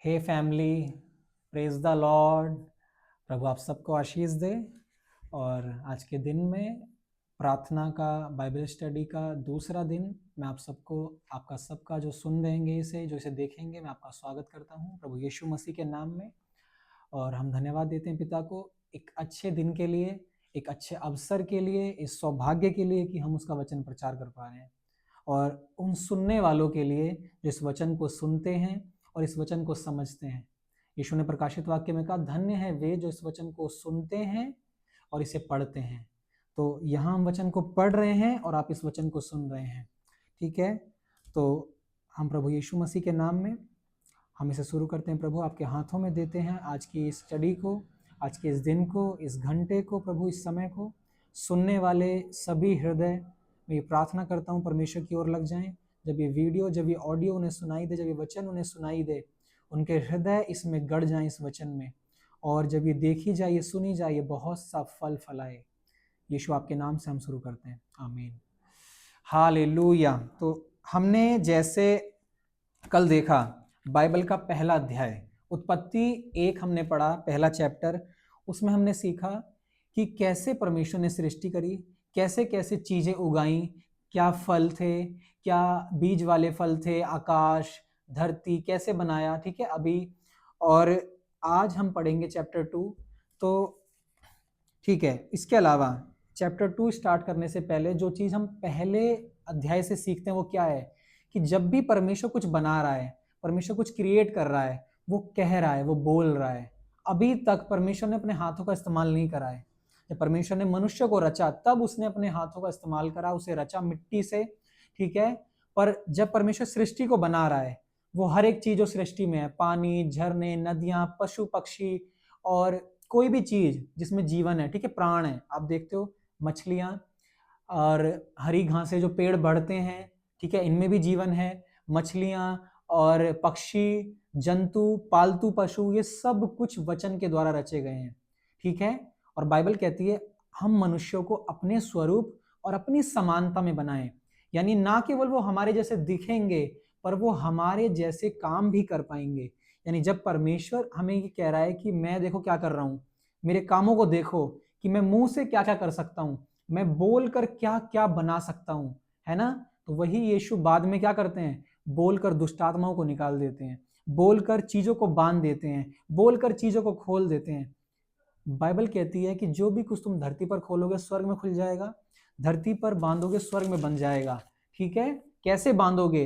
Hey family, praise the lord. प्रभु आप सबको आशीष दे। और आज के दिन में प्रार्थना का, बाइबल स्टडी का दूसरा दिन, मैं आप सबको, आपका सबका जो सुन रहेंगे इसे, जो इसे देखेंगे, मैं आपका स्वागत करता हूं प्रभु यीशु मसीह के नाम में। और हम धन्यवाद देते हैं पिता को एक अच्छे दिन के लिए, एक अच्छे अवसर के लिए, इस सौभाग्य के लिए कि हम उसका वचन प्रचार कर पा रहे हैं। और उन सुनने वालों के लिए जो इस वचन को सुनते हैं और इस वचन को समझते हैं। यीशु ने प्रकाशित वाक्य में कहा, धन्य है वे जो इस वचन को सुनते हैं और इसे पढ़ते हैं। तो यहाँ हम वचन को पढ़ रहे हैं और आप इस वचन को सुन रहे हैं। ठीक है, तो हम प्रभु यीशु मसीह के नाम में हम इसे शुरू करते हैं। प्रभु आपके हाथों में देते हैं आज की इस स्टडी को, आज के इस दिन को, इस घंटे को, प्रभु इस समय को। सुनने वाले सभी हृदय, मैं ये प्रार्थना करता हूँ परमेश्वर की ओर लग जाएं। जब ये वीडियो, जब ये ऑडियो उन्हें सुनाई दे, जब ये वचन उन्हें सुनाई दे, उनके हृदय इसमें गड़ जाएं इस वचन में। और जब ये देखी जाए, ये सुनी जाए, ये बहुत सा फल फलाए। यीशु आपके नाम से हम शुरू करते हैं, आमीन। हालेलुया। तो हमने जैसे कल देखा बाइबल का पहला अध्याय उत्पत्ति 1 हमने पढ़ा, पहला चैप्टर। उसमें हमने सीखा कि कैसे परमेश्वर ने सृष्टि करी, कैसे कैसे चीजें उगाई, क्या फल थे, क्या बीज वाले फल थे, आकाश, धरती कैसे बनाया। ठीक है अभी। और आज हम पढ़ेंगे चैप्टर 2। तो ठीक है, इसके अलावा चैप्टर 2 स्टार्ट करने से पहले जो चीज हम पहले अध्याय से सीखते हैं वो क्या है, कि जब भी परमेश्वर कुछ बना रहा है, परमेश्वर कुछ क्रिएट कर रहा है, वो कह रहा है, वो बोल रहा है। अभी तक परमेश्वर ने अपने हाथों का इस्तेमाल नहीं करा है। जब परमेश्वर ने मनुष्य को रचा तब उसने अपने हाथों का इस्तेमाल करा, उसे रचा मिट्टी से। ठीक है, पर जब परमेश्वर सृष्टि को बना रहा है, वो हर एक चीज जो सृष्टि में है, पानी, झरने, नदियां, पशु पक्षी और कोई भी चीज जिसमें जीवन है, ठीक है, प्राण है, आप देखते हो मछलियां और हरी घासें, जो पेड़ बढ़ते हैं, ठीक है, इनमें भी जीवन है। मछलियां और पक्षी, जंतु, पालतू पशु, ये सब कुछ वचन के द्वारा रचे गए हैं। ठीक है, और बाइबल कहती है हम मनुष्यों को अपने स्वरूप और अपनी समानता में बनाएं। यानी ना केवल वो हमारे जैसे दिखेंगे, पर वो हमारे जैसे काम भी कर पाएंगे। यानी जब परमेश्वर हमें ये कह रहा है कि मैं देखो क्या कर रहा हूं, मेरे कामों को देखो, कि मैं मुंह से क्या क्या कर सकता हूं, मैं बोलकर क्या क्या बना सकता हूं, है ना। तो वही यीशु बाद में क्या करते हैं, बोलकर दुष्ट आत्माओं को निकाल देते हैं, बोलकर चीजों को बांध देते हैं, बोलकर चीजों को खोल देते हैं। बाइबल कहती है कि जो भी कुछ तुम धरती पर खोलोगे स्वर्ग में खुल जाएगा, धरती पर बांधोगे स्वर्ग में बन जाएगा। ठीक है, कैसे बांधोगे?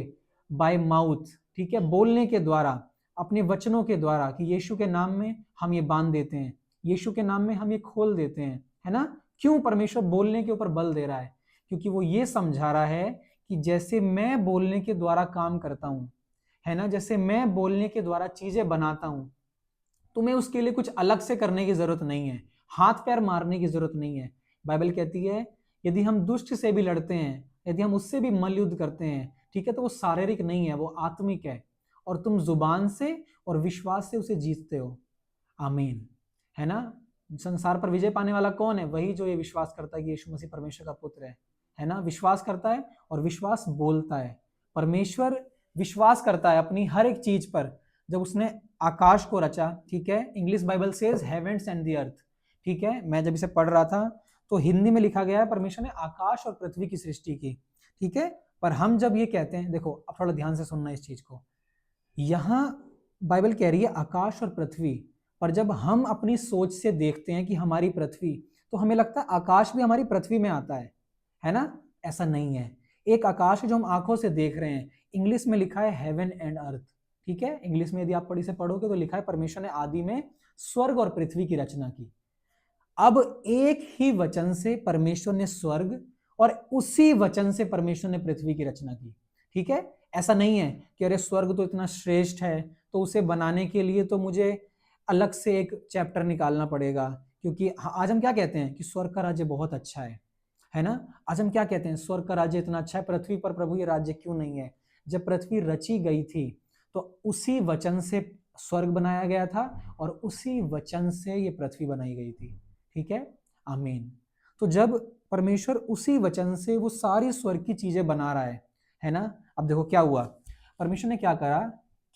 बाय माउथ, ठीक है, बोलने के द्वारा, अपने वचनों के द्वारा, कि यीशु के नाम में हम ये बांध देते हैं, यीशु के नाम में हम ये खोल देते हैं, है ना। क्यों परमेश्वर बोलने के ऊपर बल दे रहा है? क्योंकि वो ये समझा रहा है कि जैसे मैं बोलने के द्वारा काम करता हूं, है ना, जैसे मैं बोलने के द्वारा चीजें बनाता हूं, तुम्हें उसके लिए कुछ अलग से करने की जरूरत नहीं है, हाथ पैर मारने की जरूरत नहीं है। बाइबल कहती है यदि हम दुष्ट से भी लड़ते हैं, यदि हम उससे भी मल्ल युद्ध करते हैं, ठीक है, तो वो शारीरिक नहीं है, वो आत्मिक है। और तुम जुबान से और विश्वास से उसे जीतते हो, आमीन, है ना। संसार पर विजय पाने वाला कौन है? वही जो ये विश्वास करता है कि यीशु मसीह परमेश्वर का पुत्र है ना। विश्वास करता है और विश्वास बोलता है। परमेश्वर विश्वास करता है अपनी हर एक चीज पर। जब उसने आकाश को रचा, ठीक है, English Bible says heaven's and the earth. ठीक है, मैं जब इसे पढ़ रहा था तो हिंदी में लिखा गया है परमेश्वर ने आकाश और पृथ्वी की सृष्टि की। ठीक है, पर हम जब ये कहते हैं, देखो अब थोड़ा ध्यान से सुनना इस चीज को, यहां बाइबल कह रही है आकाश और पृथ्वी, पर जब हम अपनी सोच से देखते हैं कि हमारी पृथ्वी, तो हमें लगता है आकाश भी हमारी पृथ्वी में आता है ना। ऐसा नहीं है। एक आकाश जो हम आंखों से देख रहे हैं, इंग्लिश में लिखा है हेवन एंड अर्थ। ठीक है, इंग्लिश में यदि आप पढ़ी से पढ़ोगे तो लिखा है परमेश्वर ने आदि में स्वर्ग और पृथ्वी की रचना की। अब एक ही वचन से परमेश्वर ने स्वर्ग और उसी वचन से परमेश्वर ने पृथ्वी की रचना की। ठीक है, ऐसा नहीं है कि अरे स्वर्ग तो इतना श्रेष्ठ है तो उसे बनाने के लिए तो मुझे अलग से एक चैप्टर निकालना पड़ेगा। क्योंकि आज हम क्या कहते हैं कि स्वर्ग का राज्य बहुत अच्छा है ना। आज हम क्या कहते हैं, स्वर्ग का राज्य इतना अच्छा है, पृथ्वी पर प्रभु ये राज्य क्यों नहीं है? जब पृथ्वी रची गई थी तो उसी वचन से स्वर्ग बनाया गया था और उसी वचन से ये पृथ्वी बनाई गई थी। ठीक है, आमीन। तो जब परमेश्वर उसी वचन से वो सारी स्वर्ग की चीजें बना रहा है ना। अब देखो क्या हुआ, परमेश्वर ने क्या करा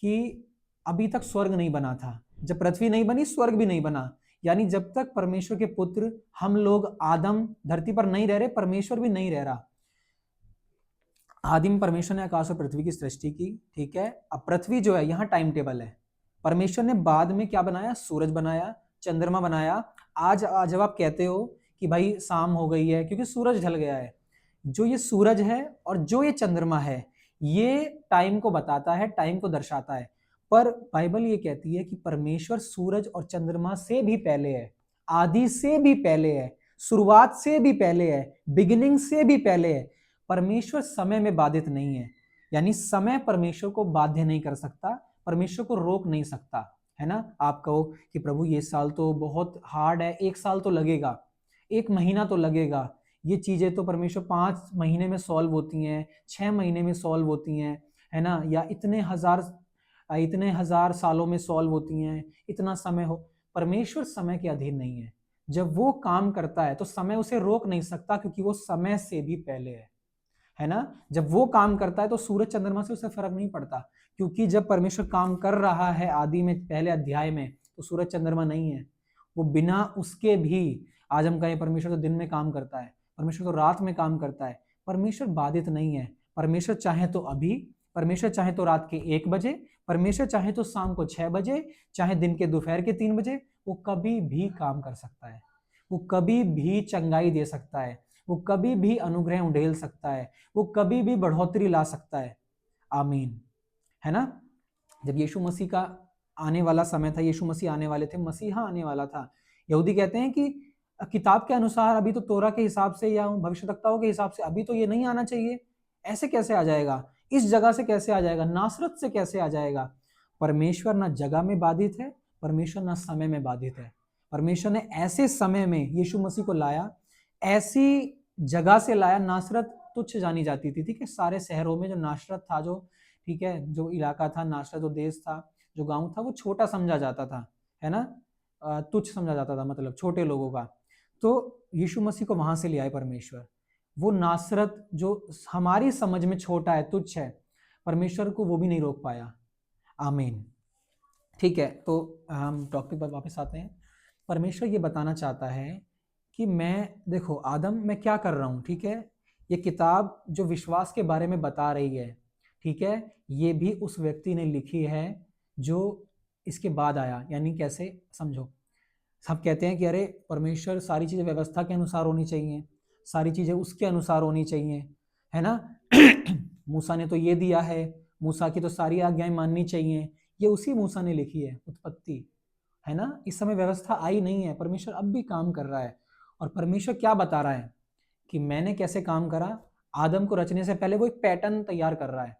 कि अभी तक स्वर्ग नहीं बना था। जब पृथ्वी नहीं बनी स्वर्ग भी नहीं बना, यानी जब तक परमेश्वर के पुत्र हम लोग आदम धरती पर नहीं रह रहे, परमेश्वर भी नहीं रह रहा। आदि में परमेश्वर ने आकाश और पृथ्वी की सृष्टि की, ठीक है। अब पृथ्वी जो है यहाँ टाइम टेबल है। परमेश्वर ने बाद में क्या बनाया? सूरज बनाया, चंद्रमा बनाया। आज जब आप कहते हो कि भाई शाम हो गई है क्योंकि सूरज ढल गया है, जो ये सूरज है और जो ये चंद्रमा है ये टाइम को बताता है, टाइम को दर्शाता है। पर बाइबल ये कहती है कि परमेश्वर सूरज और चंद्रमा से भी पहले है, आदि से भी पहले है, शुरुआत से भी पहले है, बिगिनिंग से भी पहले है। परमेश्वर समय में बाधित नहीं है, यानी समय परमेश्वर को बाध्य नहीं कर सकता, परमेश्वर को रोक नहीं सकता, है ना। आप कहो कि प्रभु ये साल तो बहुत हार्ड है, एक साल तो लगेगा, एक महीना तो लगेगा, ये चीजें तो परमेश्वर 5 महीने में सॉल्व होती हैं, 6 महीने में सॉल्व होती हैं, है ना, या इतने हजार सालों में सॉल्व होती हैं, इतना समय हो। परमेश्वर समय के अधीन नहीं है। जब वो काम करता है तो समय उसे रोक नहीं सकता, क्योंकि वो समय से भी पहले है ना। जब वो काम करता है तो सूरज चंद्रमा से उसे फर्क नहीं पड़ता, क्योंकि जब परमेश्वर काम कर रहा है आदि में पहले अध्याय में, तो सूरज चंद्रमा नहीं है, वो बिना उसके भी। आज हम कहें परमेश्वर तो दिन में काम करता है, परमेश्वर तो रात में काम करता है, परमेश्वर बाधित नहीं है। परमेश्वर चाहे तो अभी, परमेश्वर चाहे तो रात के 1 बजे, परमेश्वर चाहे तो शाम को 6 बजे, चाहे दिन के दोपहर के 3 बजे, वो कभी भी काम कर सकता है, वो कभी भी चंगाई दे सकता है, वो कभी भी अनुग्रह उंडेल सकता है, वो कभी भी बढ़ोतरी ला सकता है। आमीन, है ना। जब यीशु मसीह का आने वाला समय था, यीशु मसीह आने वाले थे, मसीहा आने वाला था, यहूदी कहते हैं कि किताब के अनुसार अभी तो तोरा के हिसाब से या भविष्यवक्ताओं के हिसाब से अभी तो ये नहीं आना चाहिए, ऐसे कैसे आ जाएगा, इस जगह से कैसे आ जाएगा, नासरत से कैसे आ जाएगा। परमेश्वर ना जगह में बाधित है, परमेश्वर ना समय में बाधित है। परमेश्वर ने ऐसे समय में यीशु मसीह को लाया, ऐसी जगह से लाया। नासरत तुच्छ जानी जाती थी, ठीक है, सारे शहरों में जो नासरत था, जो ठीक है, जो इलाका था नासरत, जो देश था, जो गांव था, वो छोटा समझा जाता था, है ना, तुच्छ समझा जाता था, मतलब छोटे लोगों का। तो यीशु मसीह को वहां से ले आए परमेश्वर। वो नासरत जो हमारी समझ में छोटा है, तुच्छ है, परमेश्वर को वो भी नहीं रोक पाया। आमीन, ठीक है। तो हम टॉपिक पर वापस आते हैं। परमेश्वर ये बताना चाहता है कि देखो आदम, मैं क्या कर रहा हूँ, ठीक है। ये किताब जो विश्वास के बारे में बता रही है, ठीक है, ये भी उस व्यक्ति ने लिखी है जो इसके बाद आया। यानी कैसे समझो, सब कहते हैं कि अरे परमेश्वर सारी चीज़ें व्यवस्था के अनुसार होनी चाहिए, सारी चीज़ें उसके अनुसार होनी चाहिए, है ना। मूसा ने तो ये दिया है, मूसा की तो सारी आज्ञाएं माननी चाहिए, ये उसी मूसा ने लिखी है उत्पत्ति, है ना। इस समय व्यवस्था आई नहीं है, परमेश्वर अब भी काम कर रहा है। और परमेश्वर क्या बता रहा है कि मैंने कैसे काम करा। आदम को रचने से पहले वो एक पैटर्न तैयार कर रहा है।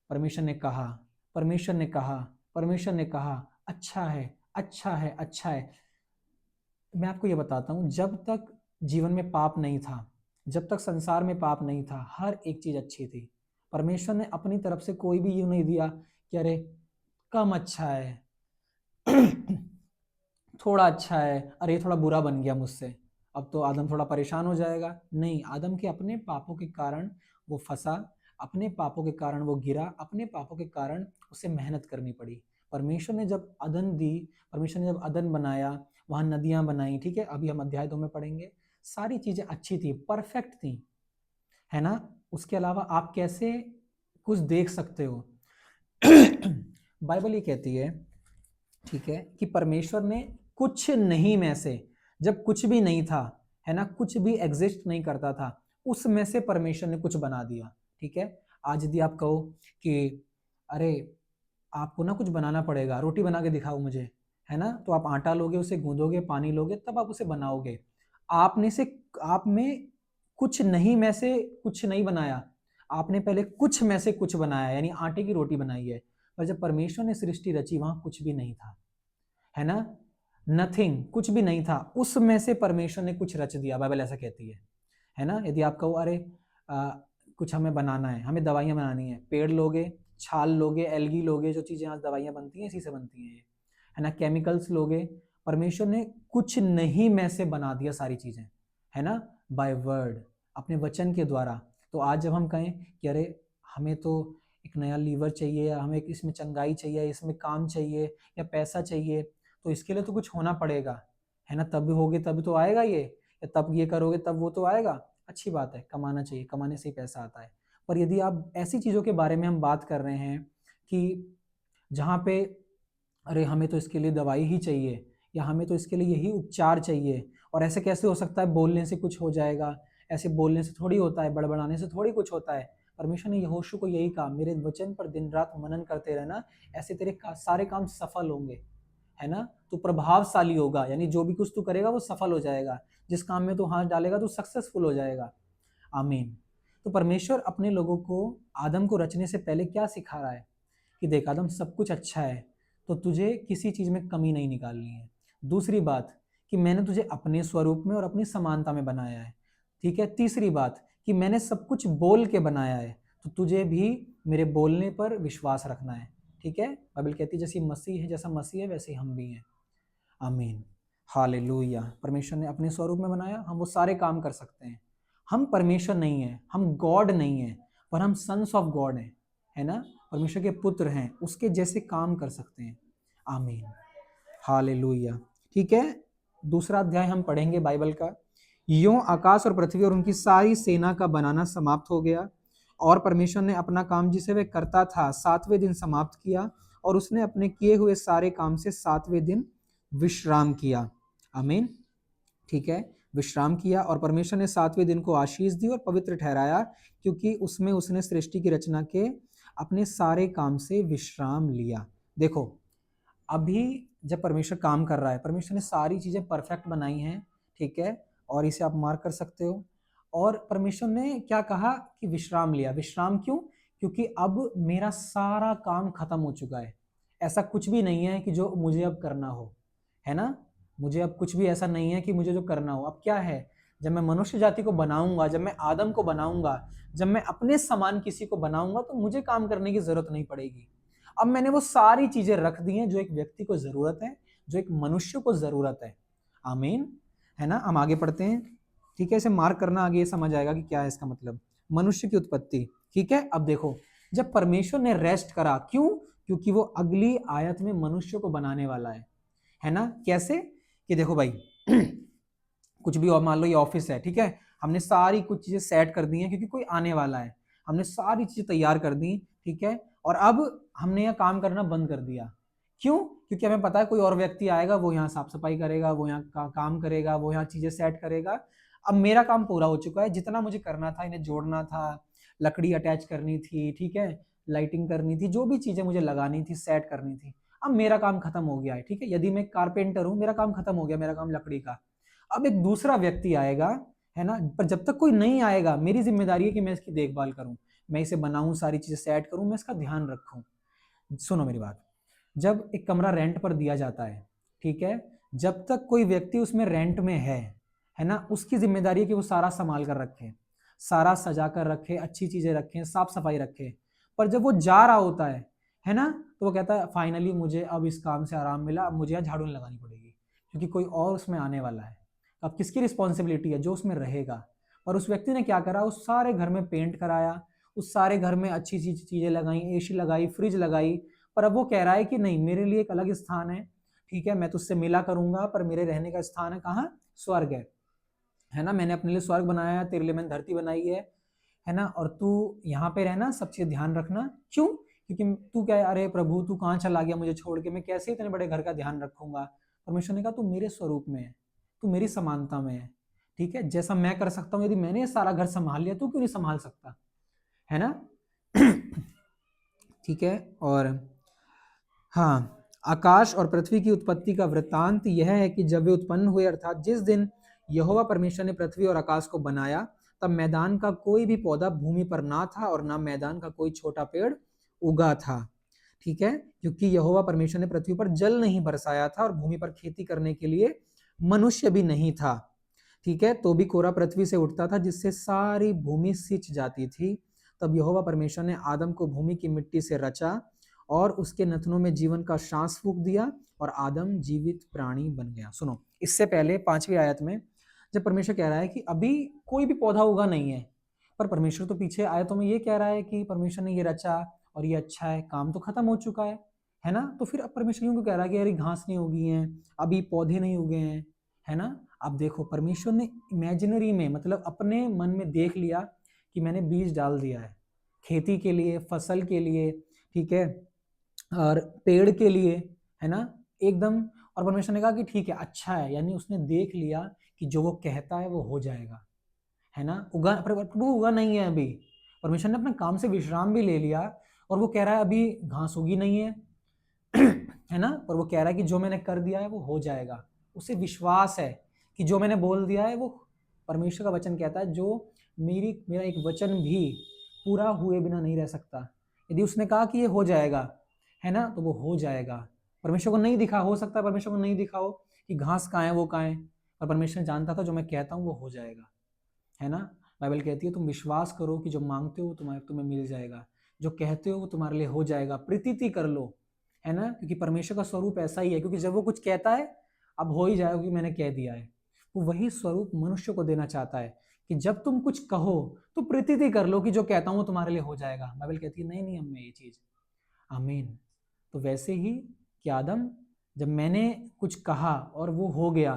परमेश्वर ने कहा, परमेश्वर ने कहा, परमेश्वर ने कहा, अच्छा है, अच्छा है, अच्छा है। मैं आपको ये बताता हूँ, जब तक जीवन में पाप नहीं था, जब तक संसार में पाप नहीं था, हर एक चीज अच्छी थी। परमेश्वर ने अपनी तरफ से कोई भी यूं नहीं दिया कि अरे कम अच्छा है, थोड़ा अच्छा है, अरे थोड़ा बुरा बन गया मुझसे, अब तो आदम थोड़ा परेशान हो जाएगा। नहीं, आदम के अपने पापों के कारण वो फंसा, अपने पापों के कारण वो गिरा, अपने पापों के कारण उसे मेहनत करनी पड़ी। परमेश्वर ने जब अदन दी, परमेश्वर ने जब अदन बनाया, वहां नदियां बनाई, ठीक है, अभी हम अध्याय 2 में पढ़ेंगे। सारी चीजें अच्छी थी, परफेक्ट थी, है ना। उसके अलावा आप कैसे कुछ देख सकते हो। बाइबल ये कहती है, ठीक है, कि परमेश्वर ने कुछ नहीं में से, जब कुछ भी नहीं था, है ना, कुछ भी एग्जिस्ट नहीं करता था, उसमें से परमेश्वर ने कुछ बना दिया, ठीक है। आज यदि आप कहो कि अरे आपको ना कुछ बनाना पड़ेगा, रोटी बना के दिखाओ मुझे, है ना, तो आप आटा लोगे, उसे गूंदोगे, पानी लोगे, तब आप उसे बनाओगे। आप में कुछ नहीं में से कुछ नहीं बनाया, आपने पहले कुछ में से कुछ बनाया, यानी आटे की रोटी बनाई है। पर जब परमेश्वर ने सृष्टि रची, वहां कुछ भी नहीं था, है ना, नथिंग, कुछ भी नहीं था, उसमें से परमेश्वर ने कुछ रच दिया, बाइबल ऐसा कहती है ना। यदि आप कहो अरे कुछ हमें बनाना है, हमें दवाइयाँ बनानी है, पेड़ लोगे, छाल लोगे, एल्गी लोगे, जो चीज़ें आज दवाइयाँ बनती हैं इसी से बनती हैं, है ना, केमिकल्स लोगे। परमेश्वर ने कुछ नहीं में से बना दिया सारी चीज़ें, है ना, बाय वर्ड, अपने वचन के द्वारा। तो आज जब हम कहें कि अरे हमें तो एक नया लीवर चाहिए, या हमें इसमें चंगाई चाहिए, इसमें काम चाहिए, या पैसा चाहिए, तो इसके लिए तो कुछ होना पड़ेगा, है ना। तब होगे तब तो आएगा ये, या तब ये करोगे तब वो तो आएगा। अच्छी बात है, कमाना चाहिए, कमाने से ही पैसा आता है। पर यदि आप ऐसी चीज़ों के बारे में हम बात कर रहे हैं कि जहाँ पे अरे हमें तो इसके लिए दवाई ही चाहिए, या हमें तो इसके लिए यही उपचार चाहिए, और ऐसे कैसे हो सकता है, बोलने से कुछ हो जाएगा, ऐसे बोलने से थोड़ी होता है, बड़बड़ाने से थोड़ी कुछ होता है। परमेश्वर ने यहोशू को यही कहा, मेरे वचन पर दिन रात मनन करते रहना, ऐसे तेरे सारे काम सफल होंगे, है ना। तू प्रभावशाली होगा, यानी जो भी कुछ तू करेगा वो सफल हो जाएगा, जिस काम में तू हाथ डालेगा तू सक्सेसफुल हो जाएगा। आमीन। तो परमेश्वर अपने लोगों को आदम को रचने से पहले क्या सिखा रहा है कि देख आदम, सब कुछ अच्छा है, तो तुझे किसी चीज में कमी नहीं निकालनी है। दूसरी बात कि मैंने तुझे अपने स्वरूप में और अपनी समानता में बनाया है, ठीक है। तीसरी बात कि मैंने सब कुछ बोल के बनाया है, तो तुझे भी मेरे बोलने पर विश्वास रखना है, ठीक है। बाइबल कहती है जैसे मसीह है, जैसा मसीह है वैसे हम भी हैं। आमीन, हालेलुया। परमेश्वर ने अपने स्वरूप में बनाया, हम वो सारे काम कर सकते हैं। हम परमेश्वर नहीं है, हम गॉड नहीं है, पर हम सन्स ऑफ गॉड हैं, है ना। परमेश्वर के पुत्र हैं, उसके जैसे काम कर सकते हैं। आमीन, हालेलुया। ठीक है, दूसरा अध्याय हम पढ़ेंगे बाइबल का। यों आकाश और पृथ्वी और उनकी सारी सेना का बनाना समाप्त हो गया, और परमेश्वर ने अपना काम जिसे वह करता था 7वें दिन समाप्त किया, और उसने अपने किए हुए सारे काम से 7वें दिन विश्राम किया। आमीन, ठीक है, विश्राम किया। और परमेश्वर ने 7वें दिन को आशीष दी और पवित्र ठहराया, क्योंकि उसमें उसने सृष्टि की रचना के अपने सारे काम से विश्राम लिया। देखो, अभी जब परमेश्वर काम कर रहा है, परमेश्वर ने सारी चीजें परफेक्ट बनाई हैं, ठीक है, और इसे आप मार्क कर सकते हो। और परमेश्वर ने क्या कहा कि विश्राम लिया। विश्राम क्यों? क्योंकि अब मेरा सारा काम खत्म हो चुका है। ऐसा कुछ भी नहीं है कि जो मुझे अब करना हो, है ना। मुझे अब कुछ भी ऐसा नहीं है कि मुझे जो करना हो। अब क्या है, जब मैं मनुष्य जाति को बनाऊंगा, जब मैं आदम को बनाऊंगा, जब मैं अपने समान किसी को बनाऊंगा, तो मुझे काम करने की जरूरत नहीं पड़ेगी। अब मैंने वो सारी चीजें रख दी हैं जो एक व्यक्ति को जरूरत है, जो एक मनुष्य को जरूरत है। आमीन, है ना। हम आगे पढ़ते हैं, ठीक है, इसे मार्क करना, आगे समझ आएगा कि क्या है इसका मतलब। मनुष्य की उत्पत्ति, ठीक है। अब देखो, जब परमेश्वर ने रेस्ट करा, क्यों? क्योंकि वो अगली आयत में मनुष्य को बनाने वाला है ना। कैसे? कि देखो भाई कुछ भी, और मान लो ये ऑफिस है, ठीक है, हमने सारी कुछ चीजें सेट कर दी हैं क्योंकि कोई आने वाला है, हमने सारी चीजें तैयार कर दी, ठीक है। और अब हमने यह काम करना बंद कर दिया। क्यों? क्योंकि हमें पता है कोई और व्यक्ति आएगा, वो यहाँ साफ सफाई करेगा, वो यहाँ काम करेगा, वो यहाँ चीजें सेट करेगा। अब मेरा काम पूरा हो चुका है, जितना मुझे करना था, इन्हें जोड़ना था, लकड़ी अटैच करनी थी, ठीक है, लाइटिंग करनी थी, जो भी चीजें मुझे लगानी थी, सेट करनी थी, अब मेरा काम खत्म हो गया है, ठीक है। यदि मैं कारपेंटर हूं, मेरा काम खत्म हो गया, मेरा काम लकड़ी का। अब एक दूसरा व्यक्ति आएगा, है ना, पर जब तक कोई नहीं आएगा, मेरी जिम्मेदारी है कि मैं इसकी देखभाल करूं, मैं इसे बनाऊं, सारी चीजें सेट करूं, मैं इसका ध्यान रखूं। सुनो मेरी बात, जब एक कमरा रेंट पर दिया जाता है, ठीक है, जब तक कोई व्यक्ति उसमें रेंट में है ना, उसकी जिम्मेदारी है कि वो सारा संभाल कर रखे, सारा सजा कर रखे, अच्छी चीजें रखे, साफ सफाई रखे। पर जब वो जा रहा होता है ना, तो वो कहता है फाइनली मुझे अब इस काम से आराम मिला, अब मुझे यहाँ झाड़ू नहीं लगानी पड़ेगी, क्योंकि कोई और उसमें आने वाला है। अब किसकी रिस्पॉन्सिबिलिटी है? जो उसमें रहेगा। और उस व्यक्ति ने क्या करा, उस सारे घर में पेंट कराया, उस सारे घर में अच्छी चीजें लगाई, एसी लगाई, फ्रिज लगाई। पर अब वो कह रहा है कि नहीं, मेरे लिए एक अलग स्थान है, ठीक है, मैं तुझसे मिला करूंगा, पर मेरे रहने का स्थान है कहाँ? स्वर्ग है ना। मैंने अपने लिए स्वर्ग बनाया है, तेरे लिए मैंने धरती बनाई है ना, और तू यहाँ पे रहना, सब चीज ध्यान रखना। क्यों? क्योंकि तू क्या है, अरे प्रभु तू कहाँ चला गया मुझे छोड़ के, मैं कैसे इतने बड़े घर का ध्यान रखूंगा। परमेश्वर ने कहा तू मेरे स्वरूप में है, तू मेरी समानता में है, ठीक है। जैसा मैं कर सकता हूँ, यदि मैंने सारा घर संभाल लिया, तू क्यों नहीं संभाल सकता, है ना। ठीक है। और हाँ, आकाश और पृथ्वी की उत्पत्ति का वृत्तांत यह है कि जब वे उत्पन्न हुए, अर्थात जिस दिन यहोवा परमेश्वर ने पृथ्वी और आकाश को बनाया, तब मैदान का कोई भी पौधा भूमि पर ना था, और ना मैदान का कोई छोटा पेड़ उगा था, ठीक है, क्योंकि यहोवा परमेश्वर ने पृथ्वी पर जल नहीं बरसाया था, और भूमि पर खेती करने के लिए मनुष्य भी नहीं था, ठीक है। तो भी कोरा पृथ्वी से उठता था, जिससे सारी भूमि सिंच जाती थी। तब यहोवा परमेश्वर ने आदम को भूमि की मिट्टी से रचा, और उसके नथनों में जीवन का सांस फूंक दिया, और आदम जीवित प्राणी बन गया। सुनो, इससे पहले 5वीं आयत में जब परमेश्वर कह रहा है कि अभी कोई भी पौधा उगा नहीं है, पर परमेश्वर तो पीछे आयतों में ये कह रहा है कि परमेश्वर ने ये रचा, और ये अच्छा है, काम तो खत्म हो चुका है ना। तो फिर अब परमेश्वर क्यों कह रहा है कि अरे घास नहीं उगी है, अभी पौधे नहीं उगे हैं, है ना। अब देखो परमेश्वर ने इमेजिनरी में, मतलब अपने मन में देख लिया कि मैंने बीज डाल दिया है खेती के लिए, फसल के लिए, ठीक है, और पेड़ के लिए, है ना, एकदम। और परमेश्वर ने कहा कि ठीक है, अच्छा है, यानी उसने देख लिया कि जो वो कहता है वो हो जाएगा, है ना। उगा, प्रभु उगा नहीं है अभी, परमेश्वर ने अपने काम से विश्राम भी ले लिया, और वो कह रहा है अभी घास उगी नहीं है है ना, पर वो कह रहा है कि जो मैंने कर दिया है वो हो जाएगा। उसे विश्वास है कि जो मैंने बोल दिया है वो, परमेश्वर का वचन कहता है, जो मेरा एक वचन भी पूरा हुए बिना नहीं रह सकता। यदि उसने कहा कि ये हो जाएगा, है ना, तो वो हो जाएगा। परमेश्वर को नहीं दिखा, हो सकता है परमेश्वर को नहीं दिखा हो कि घास कहाँ है, वो कहाँ है, पर परमेश्वर जानता था जो मैं कहता हूँ वो हो जाएगा, है ना। बाइबल कहती है तुम विश्वास करो कि जो मांगते हो तुम्हें मिल जाएगा, जो कहते हो वो तुम्हारे लिए हो जाएगा, प्रतीति कर लो, है ना, क्योंकि परमेश्वर का स्वरूप ऐसा ही है, क्योंकि जब वो कुछ कहता है अब हो ही जाएगा क्योंकि मैंने कह दिया है। वो वही स्वरूप मनुष्य को देना चाहता है कि जब तुम कुछ कहो तो प्रतीति कर लो कि जो कहता हूँ वो तुम्हारे लिए हो जाएगा। बाइबल कहती है नहीं नहीं हमें ये चीज, आमीन। तो वैसे ही कि आदम, जब मैंने कुछ कहा और वो हो गया,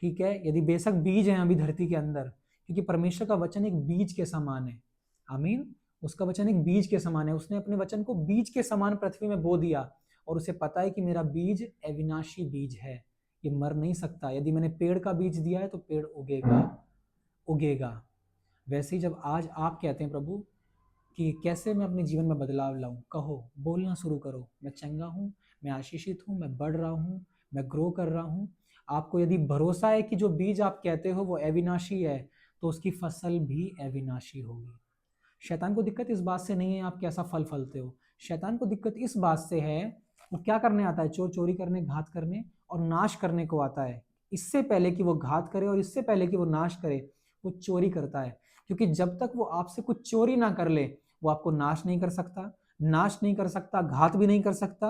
ठीक है, यदि बेशक बीज है अभी धरती के अंदर, क्योंकि परमेश्वर का वचन एक बीज के समान है, आमीन। उसका वचन एक बीज के समान है, उसने अपने वचन को बीज के समान पृथ्वी में बो दिया, और उसे पता है कि मेरा बीज अविनाशी बीज है, ये मर नहीं सकता। यदि मैंने पेड़ का बीज दिया है तो पेड़ उगेगा, उगेगा। वैसे ही जब आज आप कहते हैं प्रभु कि कैसे मैं अपने जीवन में बदलाव लाऊं, कहो, बोलना शुरू करो, मैं चंगा हूँ, मैं आशीषित हूँ, मैं बढ़ रहा हूँ, मैं ग्रो कर रहा हूँ। आपको यदि भरोसा है कि जो बीज आप कहते हो वो अविनाशी है, तो उसकी फसल भी अविनाशी होगी। शैतान को दिक्कत इस बात से नहीं है आप कैसा फल फलते हो, शैतान को दिक्कत इस बात से है, वो क्या करने आता है, चोर चोरी करने, घात करने और नाश करने को आता है। इससे पहले कि वो घात करे और इससे पहले कि वो नाश करे, वो चोरी करता है, क्योंकि जब तक वो आपसे कुछ चोरी ना कर ले वो आपको नाश नहीं कर सकता, नाश नहीं कर सकता, घात भी नहीं कर सकता,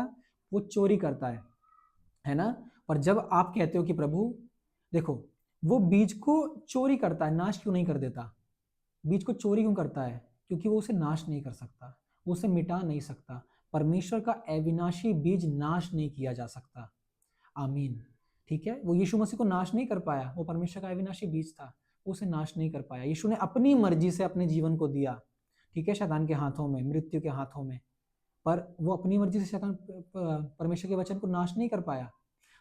वो चोरी करता है ना। पर जब आप कहते हो कि प्रभु देखो, वो बीज को चोरी करता है, नाश क्यों नहीं कर देता, बीज को चोरी क्यों करता है, क्योंकि वो उसे नाश नहीं कर सकता, वो उसे मिटा नहीं सकता। परमेश्वर का अविनाशी बीज नाश नहीं किया जा सकता, आमीन, ठीक है। वो यीशु मसीह को नाश नहीं कर पाया, वो परमेश्वर का अविनाशी बीज था, वो उसे नाश नहीं कर पाया। यीशु ने अपनी मर्जी से अपने जीवन को दिया, ठीक है, शैतान के हाथों में, मृत्यु के हाथों में, पर वो अपनी मर्जी से शैतान परमेश्वर के वचन को नाश नहीं कर पाया।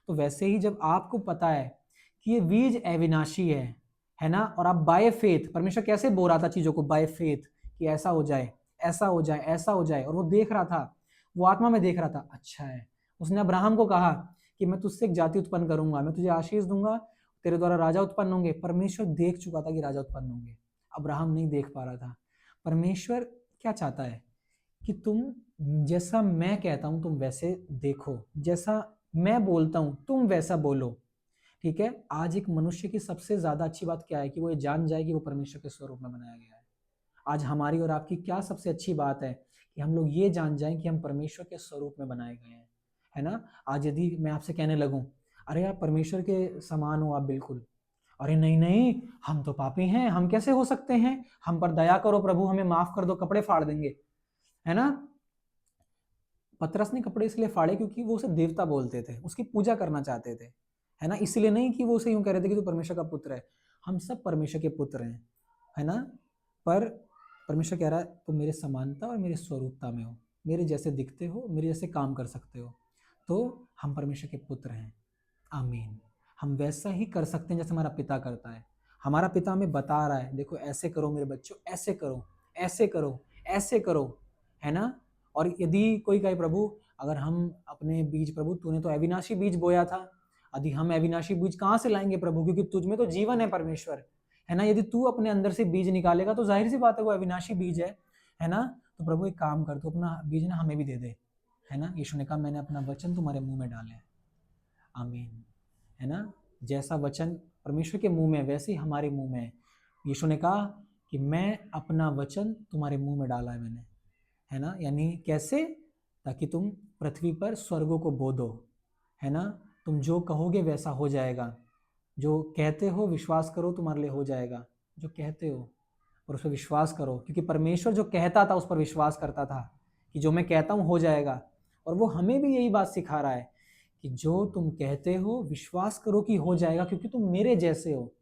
तो वैसे ही जब आपको पता है कि ये बीज अविनाशी है ना, और आप बाय फेथ, परमेश्वर कैसे बोल रहा था चीजों को, बाय फेथ, कि ऐसा हो जाए, ऐसा हो जाए, ऐसा हो जाए, और वो देख रहा था, वो आत्मा में देख रहा था, अच्छा है। उसने अब्राहम को कहा कि मैं तुझसे एक जाति उत्पन्न करूंगा, मैं तुझे आशीष दूंगा, तेरे द्वारा राजा उत्पन्न होंगे। परमेश्वर देख चुका था कि राजा उत्पन्न होंगे, अब्राहम नहीं देख पा रहा था। परमेश्वर क्या चाहता है कि तुम जैसा मैं कहता हूं तुम वैसे देखो, जैसा मैं बोलता हूं तुम वैसा बोलो, ठीक है। आज एक मनुष्य की सबसे ज्यादा अच्छी बात क्या है कि वो ये जान जाए कि वो परमेश्वर के स्वरूप में बनाया गया है। आज हमारी और आपकी क्या सबसे अच्छी बात है कि हम लोग ये जान जाएं कि हम परमेश्वर के स्वरूप में बनाए गए हैं, है ना। आज यदि मैं आपसे कहने लगूं अरे आप परमेश्वर के समान हो आप बिल्कुल, अरे नहीं नहीं हम तो पापी हैं, हम कैसे हो सकते हैं, हम पर दया करो प्रभु, हमें माफ कर दो, कपड़े फाड़ देंगे, है ना। पतरस ने कपड़े इसलिए फाड़े क्योंकि वो उसे देवता बोलते थे, उसकी पूजा करना चाहते थे, है ना, इसलिए नहीं कि वो उसे यूं कह रहे थे कि तू परमेश्वर का पुत्र है। हम सब परमेश्वर के पुत्र हैं, है ना। पर परमेश्वर कह रहा है तुम मेरे समानता और मेरे स्वरूपता में हो, मेरे जैसे दिखते हो, मेरे जैसे काम कर सकते हो, तो हम परमेश्वर के पुत्र हैं, आमीन। हम वैसा ही कर सकते हैं जैसे हमारा पिता करता है। हमारा पिता हमें बता रहा है देखो ऐसे करो मेरे बच्चों, ऐसे करो, ऐसे करो, ऐसे करो, है ना। और यदि कोई कहे प्रभु अगर हम अपने बीज, प्रभु तूने तो अविनाशी बीज बोया था, यदि हम अविनाशी बीज कहाँ से लाएंगे प्रभु, क्योंकि तुझ में तो जीवन है परमेश्वर, है ना। यदि तू अपने अंदर से बीज निकालेगा तो जाहिर सी बात है वो अविनाशी बीज है ना। तो प्रभु एक काम कर, तू अपना बीज ना हमें भी दे दे, है ना। यीशु ने कहा मैंने अपना वचन तुम्हारे मुंह में डाले, आमीन, है ना। जैसा वचन परमेश्वर के मुंह में वैसे ही हमारे मुंह में है। यीशु ने कहा कि मैं अपना वचन तुम्हारे मुंह में डाला है मैंने, है ना। यानी कैसे, ताकि तुम पृथ्वी पर स्वर्गों को बोधो, है ना। तुम जो कहोगे वैसा हो जाएगा, जो कहते हो विश्वास करो तुम्हारे लिए हो जाएगा, जो कहते हो और उस पर विश्वास करो, क्योंकि परमेश्वर जो कहता था उस पर विश्वास करता था कि जो मैं कहता हूँ हो जाएगा। और वो हमें भी यही बात सिखा रहा है कि जो तुम कहते हो विश्वास करो कि हो जाएगा, क्योंकि तुम मेरे जैसे हो।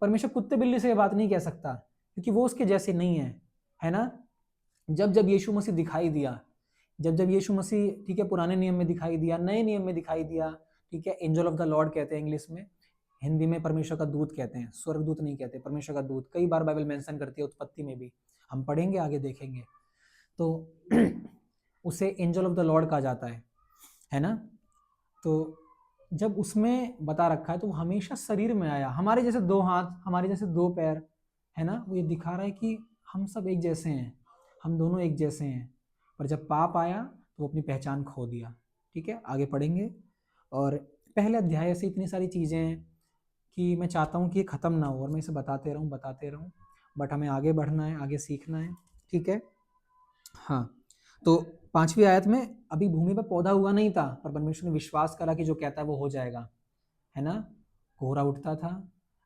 परमेश्वर कुत्ते बिल्ली से ये बात नहीं कह सकता, क्योंकि वो उसके जैसे नहीं है ना। जब जब यीशु मसीह दिखाई दिया, जब जब यीशु मसीह, ठीक है, पुराने नियम में दिखाई दिया, नए नियम में दिखाई दिया, ठीक है, एंजल ऑफ द लॉर्ड कहते हैं इंग्लिश में, हिंदी में परमेश्वर का दूत कहते हैं, स्वर्गदूत नहीं कहते, परमेश्वर का दूत कई बार बाइबल मेंशन करती है, उत्पत्ति में भी, हम पढ़ेंगे आगे देखेंगे। तो उसे एंजल ऑफ द लॉर्ड कहा जाता है ना। तो जब उसमें बता रखा है तो वो हमेशा शरीर में आया, हमारे जैसे 2 हाथ, हमारे जैसे 2 पैर, है ना। वो ये दिखा रहा है कि हम सब एक जैसे हैं, हम दोनों एक जैसे हैं। पर जब पाप आया तो वो अपनी पहचान खो दिया। ठीक है, आगे पढ़ेंगे। और पहले अध्याय से इतनी सारी चीज़ें हैं कि मैं चाहता हूँ कि ये ख़त्म ना हो और मैं इसे बताते रहूँ, बट हमें आगे बढ़ना है, आगे सीखना है। ठीक है, हाँ। तो 5वीं आयत में अभी भूमि पर पौधा हुआ नहीं था, पर परमेश्वर ने विश्वास करा कि जो कहता है वो हो जाएगा, है ना। कोहरा उठता था,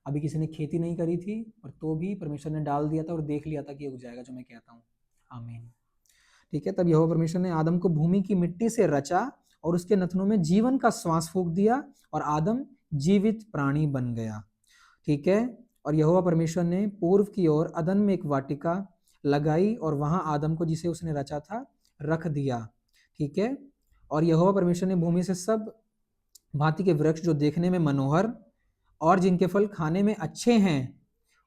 अभी किसी ने खेती नहीं करी थी, पर तो भी परमेश्वर ने डाल दिया था और देख लिया था कि उग जाएगा जो मैं कहता हूँ। आमीन। ठीक है, तब यहोवा परमेश्वर ने आदम को भूमि की मिट्टी से रचा और उसके नथनों में जीवन का श्वास फूंक दिया और आदम जीवित प्राणी बन गया। ठीक है, और यहोवा परमेश्वर ने पूर्व की ओर अदन में एक वाटिका लगाई और वहां आदम को, जिसे उसने रचा था, रख दिया। ठीक है, और यहोवा परमेश्वर ने भूमि से सब भांति के वृक्ष जो देखने में मनोहर और जिनके फल खाने में अच्छे हैं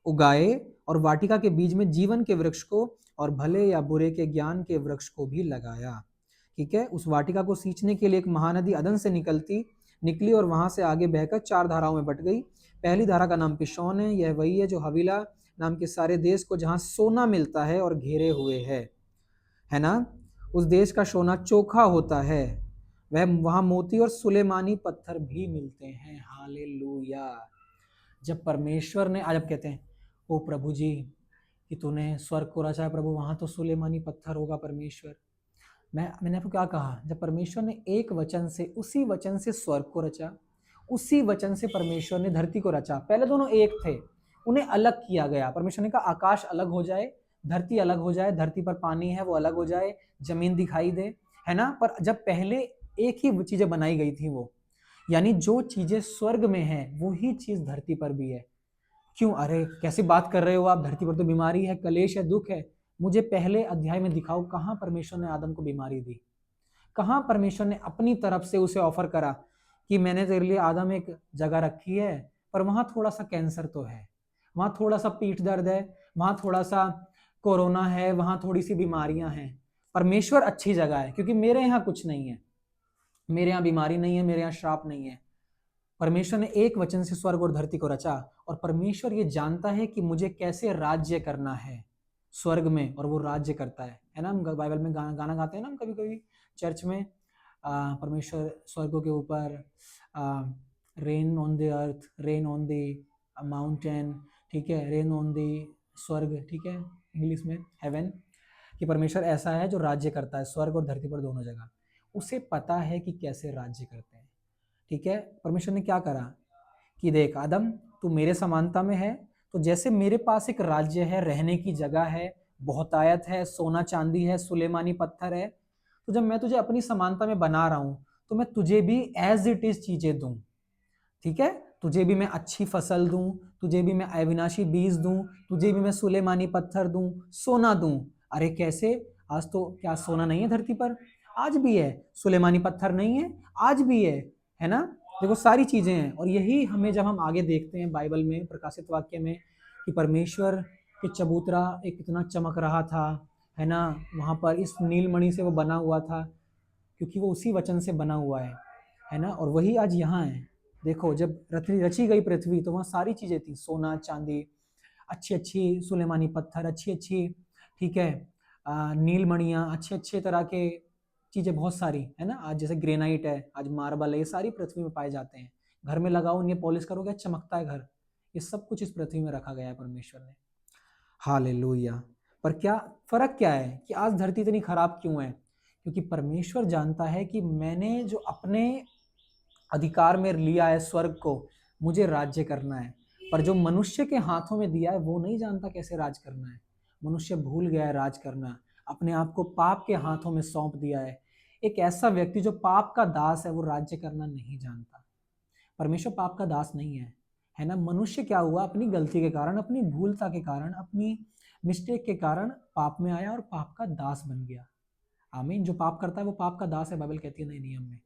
उगाए, और वाटिका के बीच में जीवन के वृक्ष को और भले या बुरे के ज्ञान के वृक्ष को भी लगाया। ठीक है, उस वाटिका को सींचने के लिए एक महानदी अदन से निकली और वहां से आगे बहकर 4 धाराओं में बट गई। पहली धारा का नाम पिशोन है, यह वही है जो हवीला नाम के सारे देश को, जहां सोना मिलता है, और घेरे हुए है ना। उस देश का सोना चोखा होता है, वह वहां मोती और सुलेमानी पत्थर भी मिलते हैं। हालेलुया। जब परमेश्वर ने, आज आप कहते हैं ओ प्रभु जी कि तूने स्वर्ग को रचा है प्रभु, वहां तो सुलेमानी पत्थर होगा परमेश्वर। मैंने आपको क्या कहा, जब परमेश्वर ने एक वचन से, उसी वचन से स्वर्ग को रचा, उसी वचन से परमेश्वर ने धरती को रचा। पहले दोनों एक थे, उन्हें अलग किया गया। परमेश्वर ने कहा आकाश अलग हो जाए, धरती अलग हो जाए, धरती पर पानी है वो अलग हो जाए, जमीन दिखाई दे, है ना। पर जब पहले एक ही चीजें बनाई गई थी, वो यानी जो चीजें स्वर्ग में है वही चीज धरती पर भी है। क्यों, अरे कैसी बात कर रहे हो आप, धरती पर तो बीमारी है, कलेश है, दुख है। मुझे पहले अध्याय में दिखाओ कहां परमेश्वर ने आदम को बीमारी दी, कहां परमेश्वर ने अपनी तरफ से उसे ऑफर करा कि मैंने तेरे लिए आदम एक जगह रखी है, पर वहां थोड़ा सा कैंसर तो है, वहां थोड़ा सा पीठ दर्द है, वहां थोड़ा सा कोरोना है, वहां थोड़ी सी बीमारियां हैं। परमेश्वर अच्छी जगह है, क्योंकि मेरे यहाँ कुछ नहीं है, मेरे यहाँ बीमारी नहीं है, मेरे यहाँ श्राप नहीं है। परमेश्वर ने एक वचन से स्वर्ग और धरती को रचा, और परमेश्वर ये जानता है कि मुझे कैसे राज्य करना है स्वर्ग में, और वो राज्य करता है ना। हम बाइबल में गाना गाते हैं ना, हम कभी कभी चर्च में, परमेश्वर स्वर्गों के ऊपर, rain on the earth, rain on the mountain, ठीक है, रेन ऑन द स्वर्ग, ठीक है, इंग्लिश में हेवन, कि परमेश्वर ऐसा है जो राज्य करता है स्वर्ग और धरती पर दोनों जगह। उसे पता है कि कैसे राज्य करते हैं। ठीक है, परमेश्वर ने क्या करा कि देख आदम, तू मेरे समानता में है, तो जैसे मेरे पास एक राज्य है, रहने की जगह है, बहुतायत है, सोना चांदी है, सुलेमानी पत्थर है, तो जब मैं तुझे अपनी समानता में बना रहा हूं तो मैं तुझे भी एज इट इज चीजें दूं। ठीक है, तुझे भी मैं अच्छी फसल दूं, तुझे भी मैं अविनाशी बीज दूं, तुझे भी मैं सुलेमानी पत्थर दूं, सोना दूं। अरे कैसे, आज तो क्या सोना नहीं है धरती पर, आज भी है, सुलेमानी पत्थर नहीं है, आज भी है ना। देखो सारी चीजें हैं, और यही हमें जब हम आगे देखते हैं बाइबल में, प्रकाशित वाक्य में, कि परमेश्वर के चबूतरा एक कितना चमक रहा था, है ना, वहां पर इस नीलमणि से वो बना हुआ था, क्योंकि वो उसी वचन से बना हुआ है ना। और वही आज यहाँ है। देखो जब रची गई पृथ्वी तो वहाँ सारी चीजें थी, सोना चांदी, अच्छी अच्छी सुलेमानी पत्थर, अच्छी अच्छी, ठीक है, नीलमणियाँ, अच्छे अच्छे तरह के चीजें बहुत सारी, है ना। आज जैसे ग्रेनाइट है, आज मार्बल है, ये सारी पृथ्वी में पाए जाते हैं। घर में लगाओ, इन्हें पॉलिश करोगे, चमकता है घर। ये सब कुछ इस पृथ्वी में रखा गया है परमेश्वर ने। हालेलुया। पर क्या फर्क क्या है कि आज धरती इतनी खराब क्यों है, क्योंकि परमेश्वर जानता है कि मैंने जो अपने अधिकार में लिया है स्वर्ग को, मुझे राज्य करना है। पर जो मनुष्य के हाथों में दिया है वो नहीं जानता कैसे राज करना है, मनुष्य भूल गया है राज करना। अपने आप को पाप के हाथों में सौंप दिया है। एक ऐसा व्यक्ति जो पाप का दास है वो राज्य करना नहीं जानता। परमेश्वर पाप का दास नहीं है ना। मनुष्य क्या हुआ, अपनी गलती के कारण, अपनी भूलता के कारण, अपनी मिस्टेक के कारण पाप में आया और पाप का दास बन गया। आमीन। जो पाप करता है वो पाप का दास है, बाइबल कहती है नए नियम में।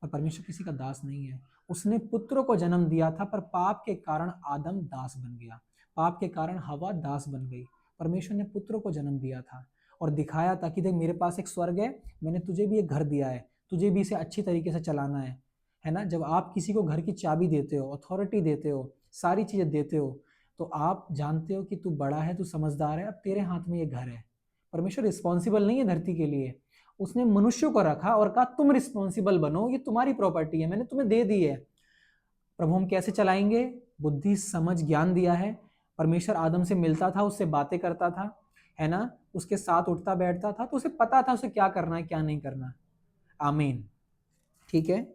और परमेश्वर किसी का दास नहीं है। उसने पुत्र को जन्म दिया था, पर पाप के कारण आदम दास बन गया, पाप के कारण हवा दास बन गई। परमेश्वर ने पुत्र को जन्म दिया था और दिखाया था कि देख मेरे पास एक स्वर्ग है, मैंने तुझे भी एक घर दिया है, तुझे भी इसे अच्छी तरीके से चलाना है ना। जब आप किसी को घर की चाबी देते हो, अथॉरिटी देते हो, सारी चीजें देते हो, तो आप जानते हो कि तू बड़ा है, तू समझदार है, अब तेरे हाथ में ये घर है। परमेश्वर रिस्पॉन्सिबल नहीं है धरती के लिए, उसने मनुष्य को रखा और कहा तुम रिस्पॉन्सिबल बनो, ये तुम्हारी प्रॉपर्टी है, मैंने तुम्हें दे दी है। प्रभु हम कैसे चलाएंगे? बुद्धि, समझ, ज्ञान दिया है। परमेश्वर आदम से मिलता था, उससे बातें करता था, है ना, उसके साथ उठता बैठता था, तो उसे पता था उसे क्या करना है क्या नहीं करना। आमीन। ठीक है।